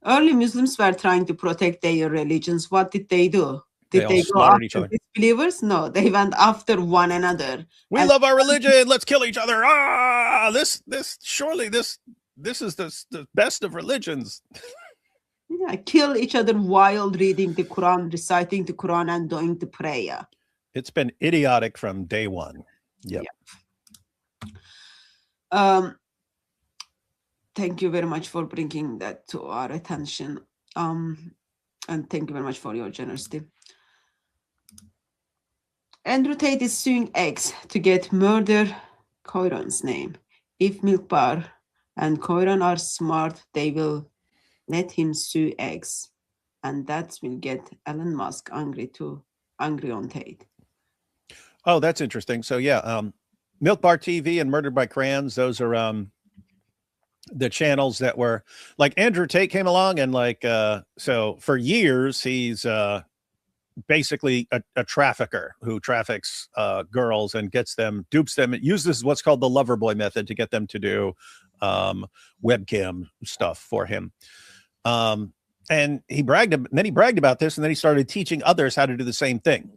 Early Muslims were trying to protect their religions. What did they do? Did they go after each other? Disbelievers? No, they went after one another. We love our religion. Let's kill each other. Ah, this is the best of religions. Yeah, kill each other while reading the Quran, reciting the Quran, and doing the prayer. It's been idiotic from day one. Yep. Thank you very much for bringing that to our attention. And thank you very much for your generosity. Andrew Tate is suing X to get murder Koiran's name. If Milk Bar and Koiran are smart, they will let him sue X, and that will get Elon Musk angry on Tate. Oh, that's interesting. So yeah, Milk Bar TV and Murdered by Crayons, those are the channels that were like, Andrew Tate came along and like so for years he's basically a trafficker who traffics girls and gets them, dupes them, uses what's called the lover boy method to get them to do webcam stuff for him. And he bragged about this, and then he started teaching others how to do the same thing.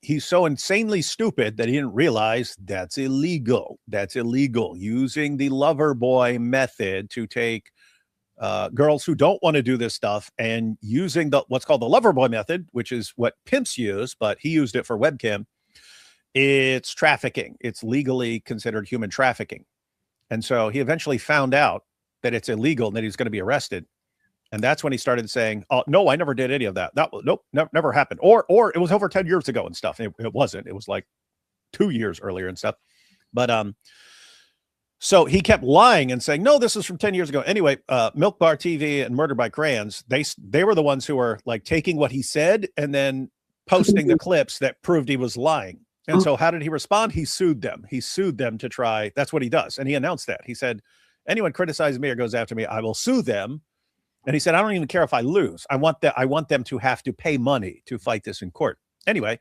He's so insanely stupid that he didn't realize that's illegal. That's illegal. Using the lover boy method to take girls who don't want to do this stuff, and using what's called the lover boy method, which is what pimps use, but he used it for webcam. It's trafficking. It's legally considered human trafficking. And so he eventually found out that it's illegal and that he's going to be arrested. And that's when he started saying, "Oh no, I never did any of that. Nope, never happened." Or it was over 10 years ago and stuff. It wasn't. It was like 2 years earlier and stuff. But so he kept lying and saying, "No, this is from 10 years ago." Anyway, Milk Bar TV and Murdered by Crayons, they were the ones who were like taking what he said and then posting the clips that proved he was lying. And so how did he respond? He sued them. He sued them to try. That's what he does. And he announced that. He said, "Anyone criticizes me or goes after me, I will sue them." And he said, "I don't even care if I lose. I want them to have to pay money to fight this in court." Anyway,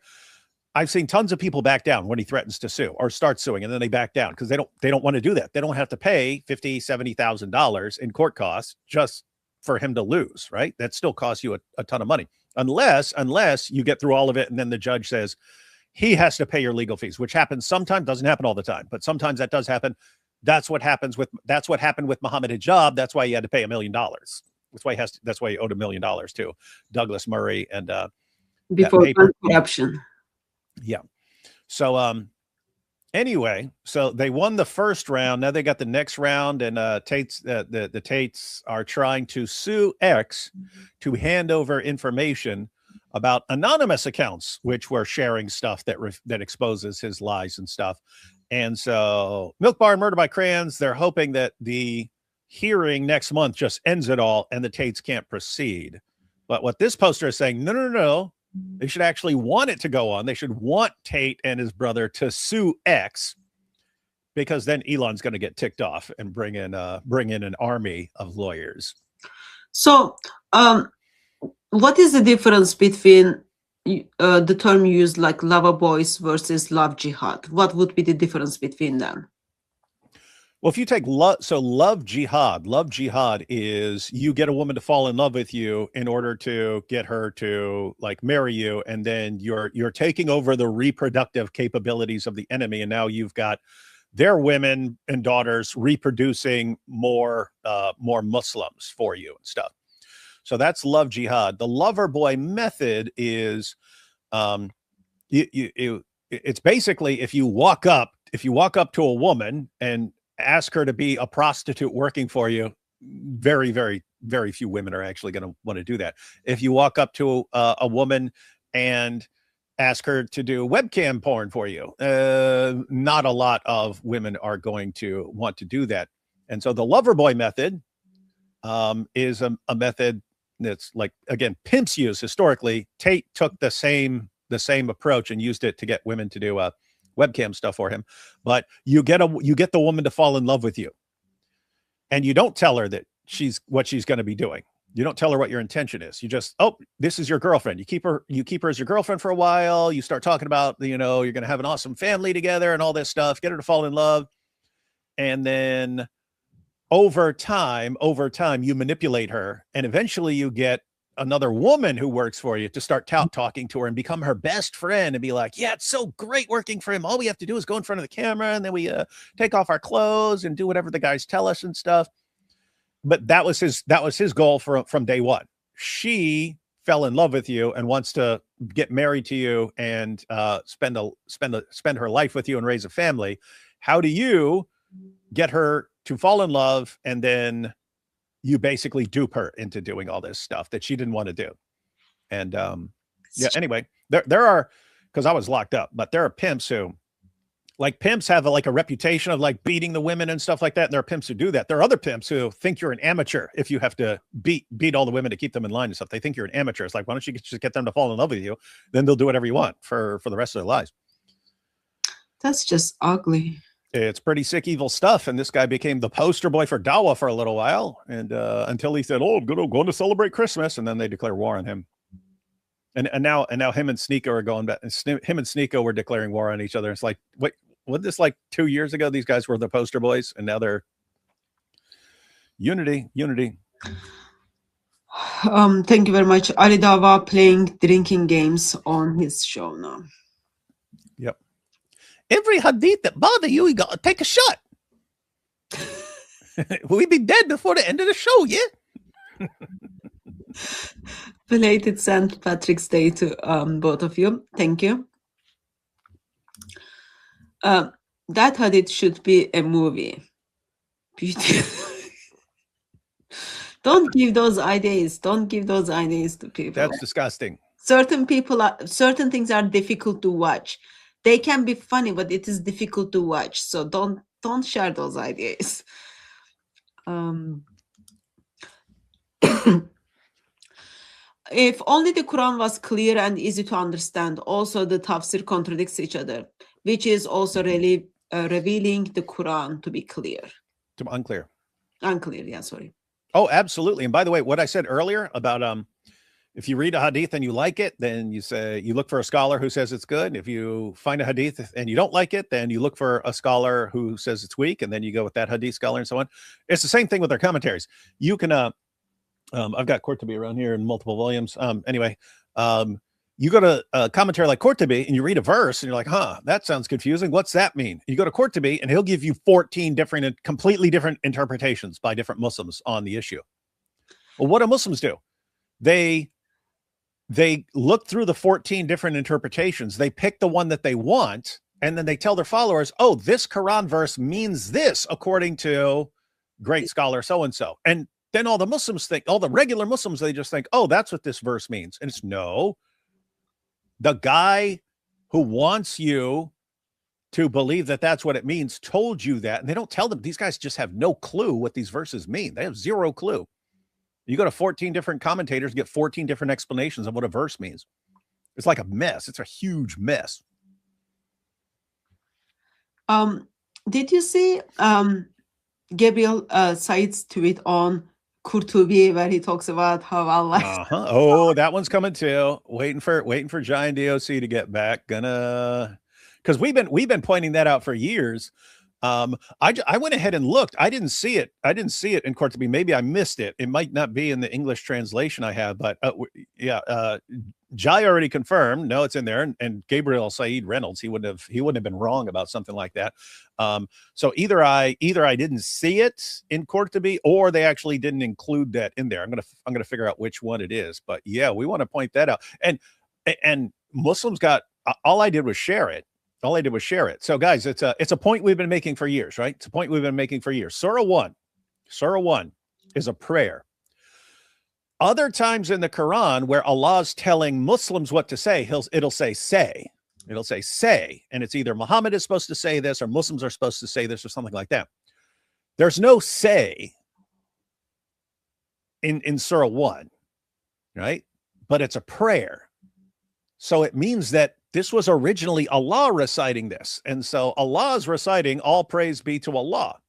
I've seen tons of people back down when he threatens to sue or start suing, and then they back down because they don't want to do that. They don't have to pay $50,000, $70,000 in court costs just for him to lose, right? That still costs you a ton of money, unless you get through all of it and then the judge says he has to pay your legal fees, which happens sometimes. Doesn't happen all the time, but sometimes that does happen. That's what happened with Muhammad Hijab. That's why he had to pay $1 million. That's why he owed $1 million to Douglas Murray and before corruption. Yeah. So anyway, so they won the first round. Now they got the next round, and the Tates are trying to sue X to hand over information about anonymous accounts which were sharing stuff that exposes his lies and stuff. And so Milk Bar and Murder by Crayons, they're hoping that the hearing next month just ends it all and the Tates can't proceed. But what this poster is saying, no. They should actually want it to go on. They should want Tate and his brother to sue X, because then Elon's going to get ticked off and bring in an army of lawyers. So what is the difference between the term used like lover boys versus love jihad? What would be the difference between them? Well, if you take love jihad is you get a woman to fall in love with you in order to get her to like marry you, and then you're taking over the reproductive capabilities of the enemy, and now you've got their women and daughters reproducing more Muslims for you and stuff. So that's love jihad. The lover boy method is it's basically if you walk up to a woman and ask her to be a prostitute working for you, very, very, very few women are actually going to want to do that. If you walk up to a woman and ask her to do webcam porn for you, not a lot of women are going to want to do that. And so the lover boy method is a method that's like, again, pimps use historically. Tate took the same approach and used it to get women to do webcam stuff for him. But you get the woman to fall in love with you, and you don't tell her that what she's going to be doing. You don't tell her what your intention is. You just, oh, this is your girlfriend. You keep her as your girlfriend for a while. You start talking about, you're going to have an awesome family together and all this stuff. Get her to fall in love. And then over time, you manipulate her. And eventually you get another woman who works for you to start talking to her and become her best friend and be like, yeah, it's so great working for him. All we have to do is go in front of the camera, and then we take off our clothes and do whatever the guys tell us and stuff. But that was his goal from day one. She fell in love with you and wants to get married to you and spend her life with you and raise a family. How do you get her to fall in love, and then you basically dupe her into doing all this stuff that she didn't want to do? And anyway, there are, because I was locked up, but there are pimps who, like, pimps have a reputation of like beating the women and stuff like that. And there are pimps who do that. There are other pimps who think you're an amateur if you have to beat all the women to keep them in line and stuff. They think you're an amateur. It's like, why don't you just get them to fall in love with you? Then they'll do whatever you want for the rest of their lives. That's just ugly. It's pretty sick, evil stuff. And this guy became the poster boy for Dawah for a little while, and until he said, "Oh, I'm going to celebrate Christmas," and then they declare war on him. And now him and Sneeko are going back. Him and Sneeko were declaring war on each other. It's like, wait, wasn't this like 2 years ago? These guys were the poster boys, and now they're unity. Thank you very much. Ali Dawah playing drinking games on his show now. Yep. Every hadith that bother you, you got to take a shot. We'd be dead before the end of the show, yeah? Belated St. Patrick's Day to both of you. Thank you. That hadith should be a movie. Don't give those ideas. Don't give those ideas to people. That's disgusting. Certain things are difficult to watch. They can be funny, but it is difficult to watch. So don't share those ideas. If only the Quran was clear and easy to understand. Also, the tafsir contradicts each other, which is also really revealing the Quran to be clear. Unclear. Unclear, yeah, sorry. Oh, absolutely. And by the way, what I said earlier about if you read a hadith and you like it, then you look for a scholar who says it's good. If you find a hadith and you don't like it, then you look for a scholar who says it's weak, and then you go with that hadith scholar and so on. It's the same thing with their commentaries. You can, I've got Qurtubi around here in multiple volumes. Anyway, you go to a commentary like Qurtubi and you read a verse and you're like, that sounds confusing. What's that mean? You go to Qurtubi and he'll give you 14 different and completely different interpretations by different Muslims on the issue. Well, what do Muslims do? They look through the 14 different interpretations. They pick the one that they want, and then they tell their followers, oh, this Quran verse means this according to great scholar so-and-so. And then all the regular Muslims, they just think, oh, that's what this verse means. And it's no. The guy who wants you to believe that that's what it means told you that. And they don't tell them. These guys just have no clue what these verses mean. They have zero clue. You go to 14 different commentators, get 14 different explanations of what a verse means. It's like a mess. It's a huge mess. Did you see Gabriel Said's tweet on Qurtubi where he talks about how Allah? Oh, that one's coming too. Waiting for Giant DOC to get back. Because we've been pointing that out for years. I went ahead and looked. I didn't see it. I didn't see it in Qurtubi. Maybe I missed it. It might not be in the English translation I have, but Jai already confirmed. No, it's in there. And Gabriel Said Reynolds, he wouldn't have been wrong about something like that. So either I didn't see it in Qurtubi, or they actually didn't include that in there. I'm gonna figure out which one it is. But yeah, we want to point that out. And Muslims got, all I did was share it. All I did was share it. So guys, it's a point we've been making for years, right? It's a point we've been making for years. Surah 1 is a prayer. Other times in the Quran where Allah's telling Muslims what to say, it'll say say. It'll say say. And it's either Muhammad is supposed to say this or Muslims are supposed to say this or something like that. There's no say in Surah 1, right? But it's a prayer. So it means that this was originally Allah reciting this. And so Allah is reciting, all praise be to Allah.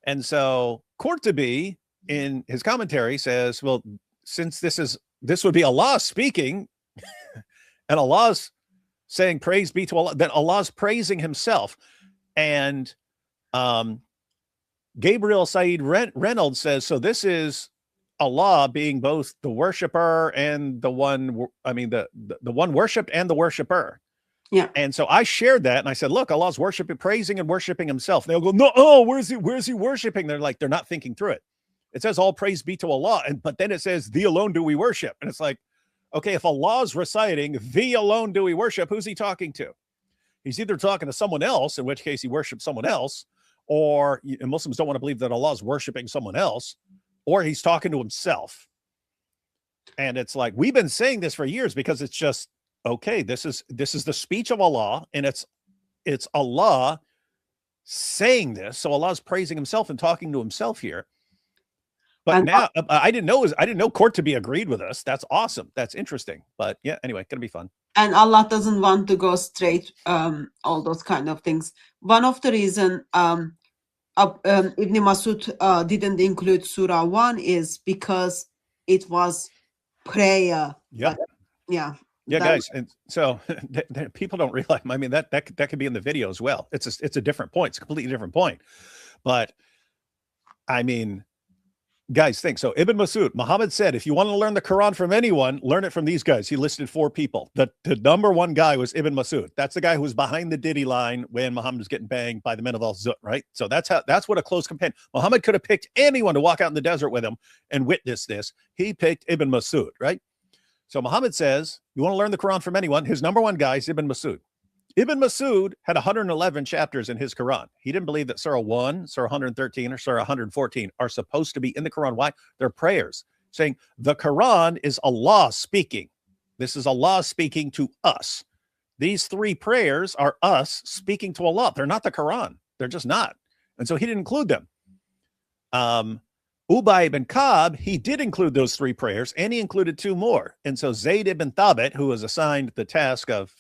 And so Qurtubi in his commentary says, well, since this would be Allah speaking and Allah's saying praise be to Allah, then Allah's praising himself. And Gabriel Said Reynolds says, so this is Allah being both the worshiper and the one, the one worshipped and the worshiper. Yeah. And so I shared that and I said, look, Allah's praising and worshiping himself. And they'll go, no, oh, where's he worshiping? They're not thinking through it. It says all praise be to Allah. But then it says, thee alone do we worship. And it's like, okay, if Allah's reciting, thee alone do we worship, who's he talking to? He's either talking to someone else, in which case he worships someone else, or Muslims don't want to believe that Allah's worshiping someone else, or he's talking to himself. And it's like, we've been saying this for years because it's just, okay, this is the speech of Allah, and it's Allah saying this. So Allah's praising himself and talking to himself here. But and now I didn't know Qurtubi agreed with us. That's awesome. That's interesting. But yeah, anyway, gonna be fun. And Allah doesn't want to go straight, all those kind of things. One of the reason Ibn Masud didn't include Surah 1 is because it was prayer. Yeah. Yeah. Yeah, guys. And so people don't realize, I mean, that could be in the video as well. It's a different point. It's a completely different point. But I mean, guys, think. So Ibn Masud, Muhammad said, if you want to learn the Quran from anyone, learn it from these guys. He listed 4 people. The number one guy was Ibn Masud. That's the guy who was behind the Diddy line when Muhammad was getting banged by the men of Al-Zut, right? So that's what a close companion. Muhammad could have picked anyone to walk out in the desert with him and witness this. He picked Ibn Masud, right? So Muhammad says, you want to learn the Quran from anyone, his number one guy is Ibn Masud. Ibn Masud had 111 chapters in his Quran. He didn't believe that Surah 1, Surah 113, or Surah 114 are supposed to be in the Quran. Why? They're prayers, saying the Quran is Allah speaking. This is Allah speaking to us. These 3 prayers are us speaking to Allah. They're not the Quran. They're just not. And so he didn't include them. Ubay ibn Ka'b, he did include those 3 prayers, and he included 2 more. And so Zayd ibn Thabit, who was assigned the task of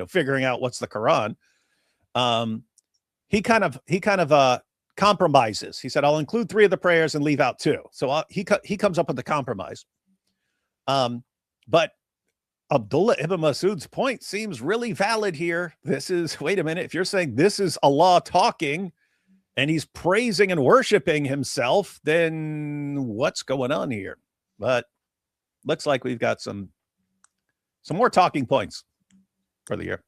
figuring out what's the Quran, he kind of compromises. He said, I'll include 3 of the prayers and leave out 2. So he comes up with the compromise. But Abdullah ibn Masud's point seems really valid here. Wait a minute, if you're saying this is Allah talking, and he's praising and worshiping himself, then what's going on here? But looks like we've got some more talking points for the year.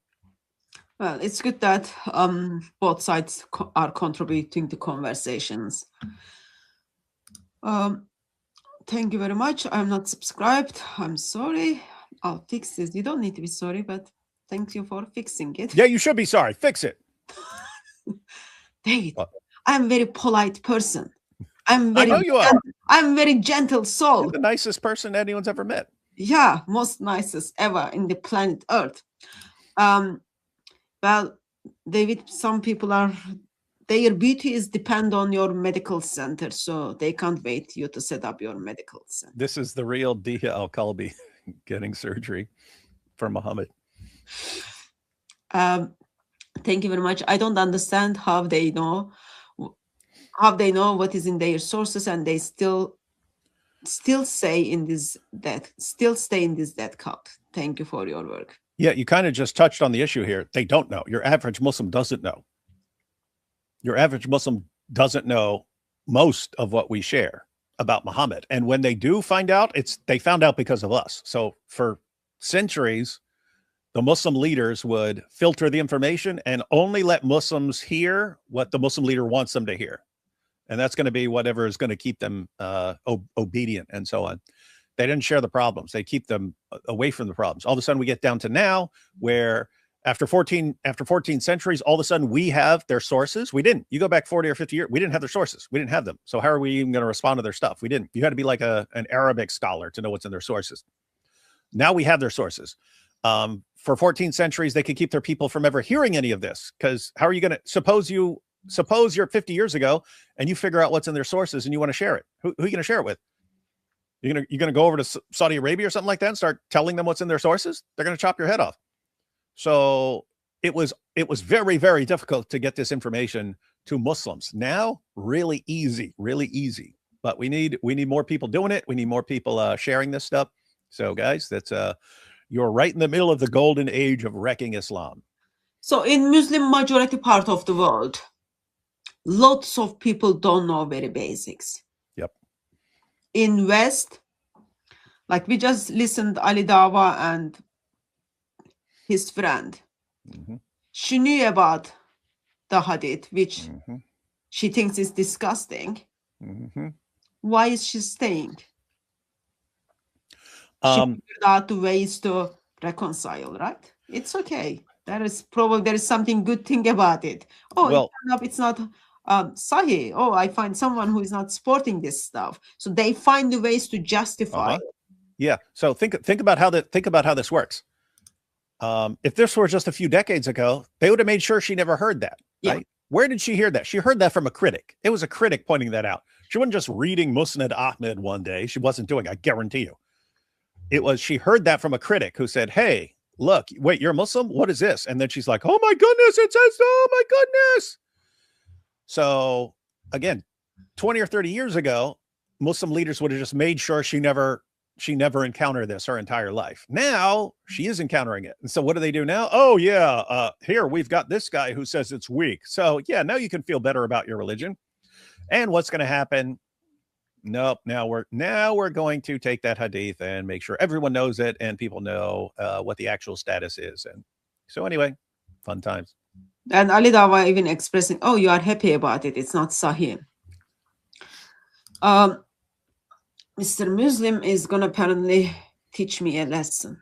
Well, it's good that both sides are contributing to conversations. Thank you very much. I'm not subscribed. I'm sorry. I'll fix this. You don't need to be sorry, but thank you for fixing it. Yeah, you should be sorry. Fix it. David, I'm a very polite person. I know you are. I'm a very gentle soul. You're the nicest person anyone's ever met. Yeah, most nicest ever in the planet Earth. Well, David, some people their beauty is depend on your medical center, so they can't wait you to set up your medical center. This is the real Diya Al-Kalbi getting surgery for Muhammad. Thank you very much. I don't understand how they know what is in their sources, and they still stay in this death cult. Thank you for your work. Yeah, you kind of just touched on the issue here. They don't know. Your average Muslim doesn't know. Your average Muslim doesn't know most of what we share about Muhammad. And when they do find out, they found out because of us. So for centuries, the Muslim leaders would filter the information and only let Muslims hear what the Muslim leader wants them to hear. And that's going to be whatever is going to keep them obedient and so on. They didn't share the problems. They keep them away from the problems. All of a sudden we get down to now where after 14 centuries, all of a sudden we have their sources. We didn't. You go back 40 or 50 years, we didn't have their sources. We didn't have them. So how are we even going to respond to their stuff? We didn't. You had to be like an Arabic scholar to know what's in their sources. Now we have their sources. For 14 centuries, they could keep their people from ever hearing any of this. Because how are you going to suppose you're 50 years ago and you figure out what's in their sources and you want to share it? Who are you going to share it with? You're going to go over to Saudi Arabia or something like that and start telling them what's in their sources? They're going to chop your head off. So it was very, very difficult to get this information to Muslims. Now, really easy. But we need more people doing it. We need more people sharing this stuff. So guys, that's you're right in the middle of the golden age of wrecking Islam. So in Muslim majority part of the world, lots of people don't know very basics. Yep. In West, like we just listened Ali Dawah and his friend. Mm-hmm. She knew about the hadith, which mm-hmm. she thinks is disgusting. Mm-hmm. Why is she staying? She figured out the ways to reconcile, right? It's okay. There is something good thing about it. Oh, well, it's not sahih. Oh, I find someone who is not supporting this stuff. So they find the ways to justify it. Yeah. So think about how this works. If this were just a few decades ago, they would have made sure she never heard that. Yeah. Right? Where did she hear that? She heard that from a critic. It was a critic pointing that out. She wasn't just reading Musnad Ahmed one day. She wasn't doing, I guarantee you. She heard that from a critic who said, hey, look, wait, you're a Muslim? What is this? And then she's like, oh my goodness, it says, oh my goodness. So again, 20 or 30 years ago, Muslim leaders would have just made sure she never encountered this her entire life. Now she is encountering it. And so what do they do now? Oh yeah, here we've got this guy who says it's weak. So yeah, now you can feel better about your religion. And what's going to happen? Nope. Now we're going to take that hadith and make sure everyone knows it and people know what the actual status is. And so anyway, fun times. And Ali Dawah even expressing, oh, you are happy about it. It's not sahih. Mr. Muslim is going to apparently teach me a lesson.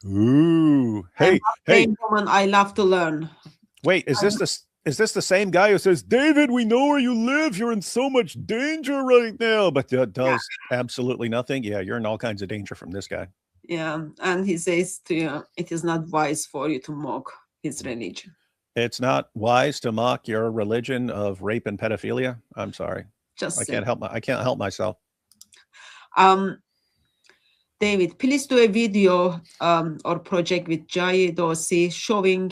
Ooh. Hey. Woman, I love to learn. Wait, is this the same guy who says, David, we know where you live. You're in so much danger right now, but does absolutely nothing. Yeah, you're in all kinds of danger from this guy. Yeah, and he says to you, it is not wise for you to mock his religion. It's not wise to mock your religion of rape and pedophilia. I'm sorry. I can't help myself. David, please do a video or project with Jai Dosi showing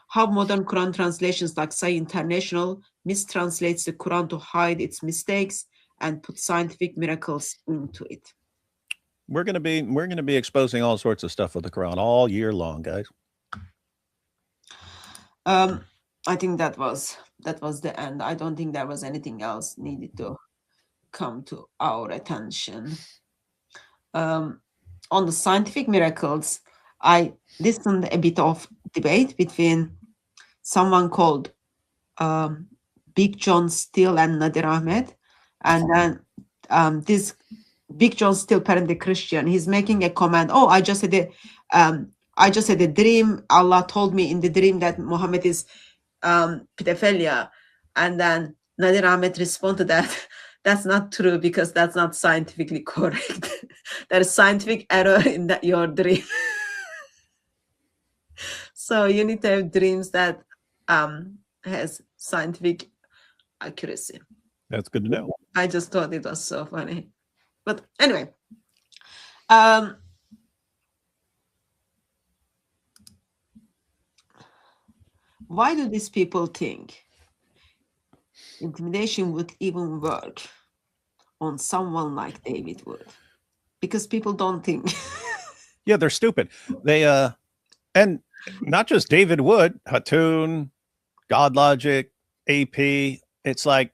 how modern Quran translations like Sahih International mistranslates the Quran to hide its mistakes and put scientific miracles into it. We're going to be exposing all sorts of stuff with the Quran all year long, guys. I think that was the end. I don't think there was anything else needed to come to our attention. On the scientific miracles, I listened a bit of debate between someone called Big John Steele and Nadir Ahmed, and then this Big John Steele, apparently Christian, he's making a comment. Oh, I just had a dream. Allah told me in the dream that Muhammad is pedophilia, and then Nadir Ahmed responded that that's not true because that's not scientifically correct. There is scientific error in your dream. So you need to have dreams that has scientific accuracy. That's good to know. I just thought it was so funny. But anyway, why do these people think intimidation would even work on someone like David Wood? Because people don't think. Yeah, they're stupid. They and not just David Wood, Hatun, God Logic, AP. It's like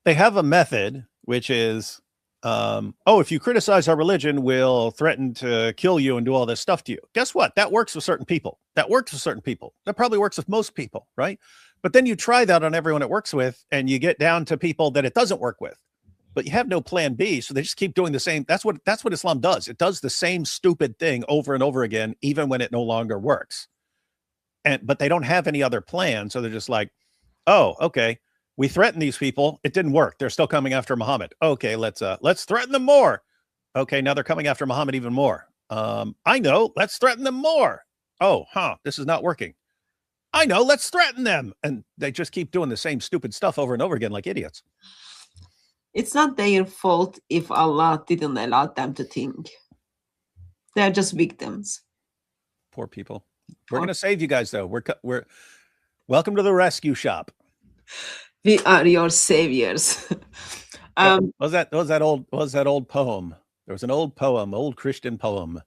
they have a method, which is, oh, if you criticize our religion, we'll threaten to kill you and do all this stuff to you. Guess what? That works with certain people. That works with certain people. That probably works with most people, right? But then you try that on everyone it works with, and you get down to people that it doesn't work with. But you have no plan B, so they just keep doing the same. That's what Islam does. It does the same stupid thing over and over again, even when it no longer works. But they don't have any other plan, so they're just like, oh, okay, we threatened these people. It didn't work. They're still coming after Muhammad. Okay, let's threaten them more. Okay, now they're coming after Muhammad even more. I know, let's threaten them more. Oh, this is not working. I know, let's threaten them. And they just keep doing the same stupid stuff over and over again like idiots. It's not their fault if Allah didn't allow them to think. They're just victims. Poor people. We're going to save you guys, though. We're welcome to the rescue shop. We are your saviors. What was that old poem? There was an old poem, old Christian poem.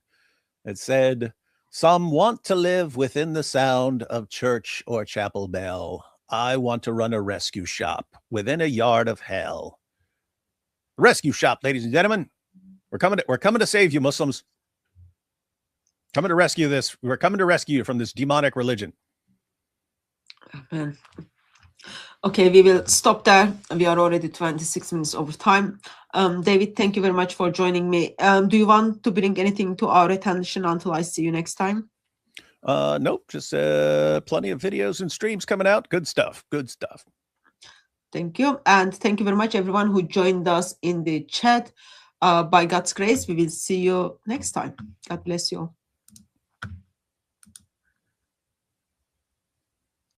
It said, "Some want to live within the sound of church or chapel bell. I want to run a rescue shop within a yard of hell." Rescue shop, ladies and gentlemen. We're coming to save you, Muslims. Coming to rescue this. We're coming to rescue you from this demonic religion. Amen. Okay, we will stop there. We are already 26 minutes over time. David, thank you very much for joining me. Do you want to bring anything to our attention until I see you next time? Nope, just plenty of videos and streams coming out. Good stuff. Good stuff. Thank you. And thank you very much, everyone who joined us in the chat. By God's grace, we will see you next time. God bless you all.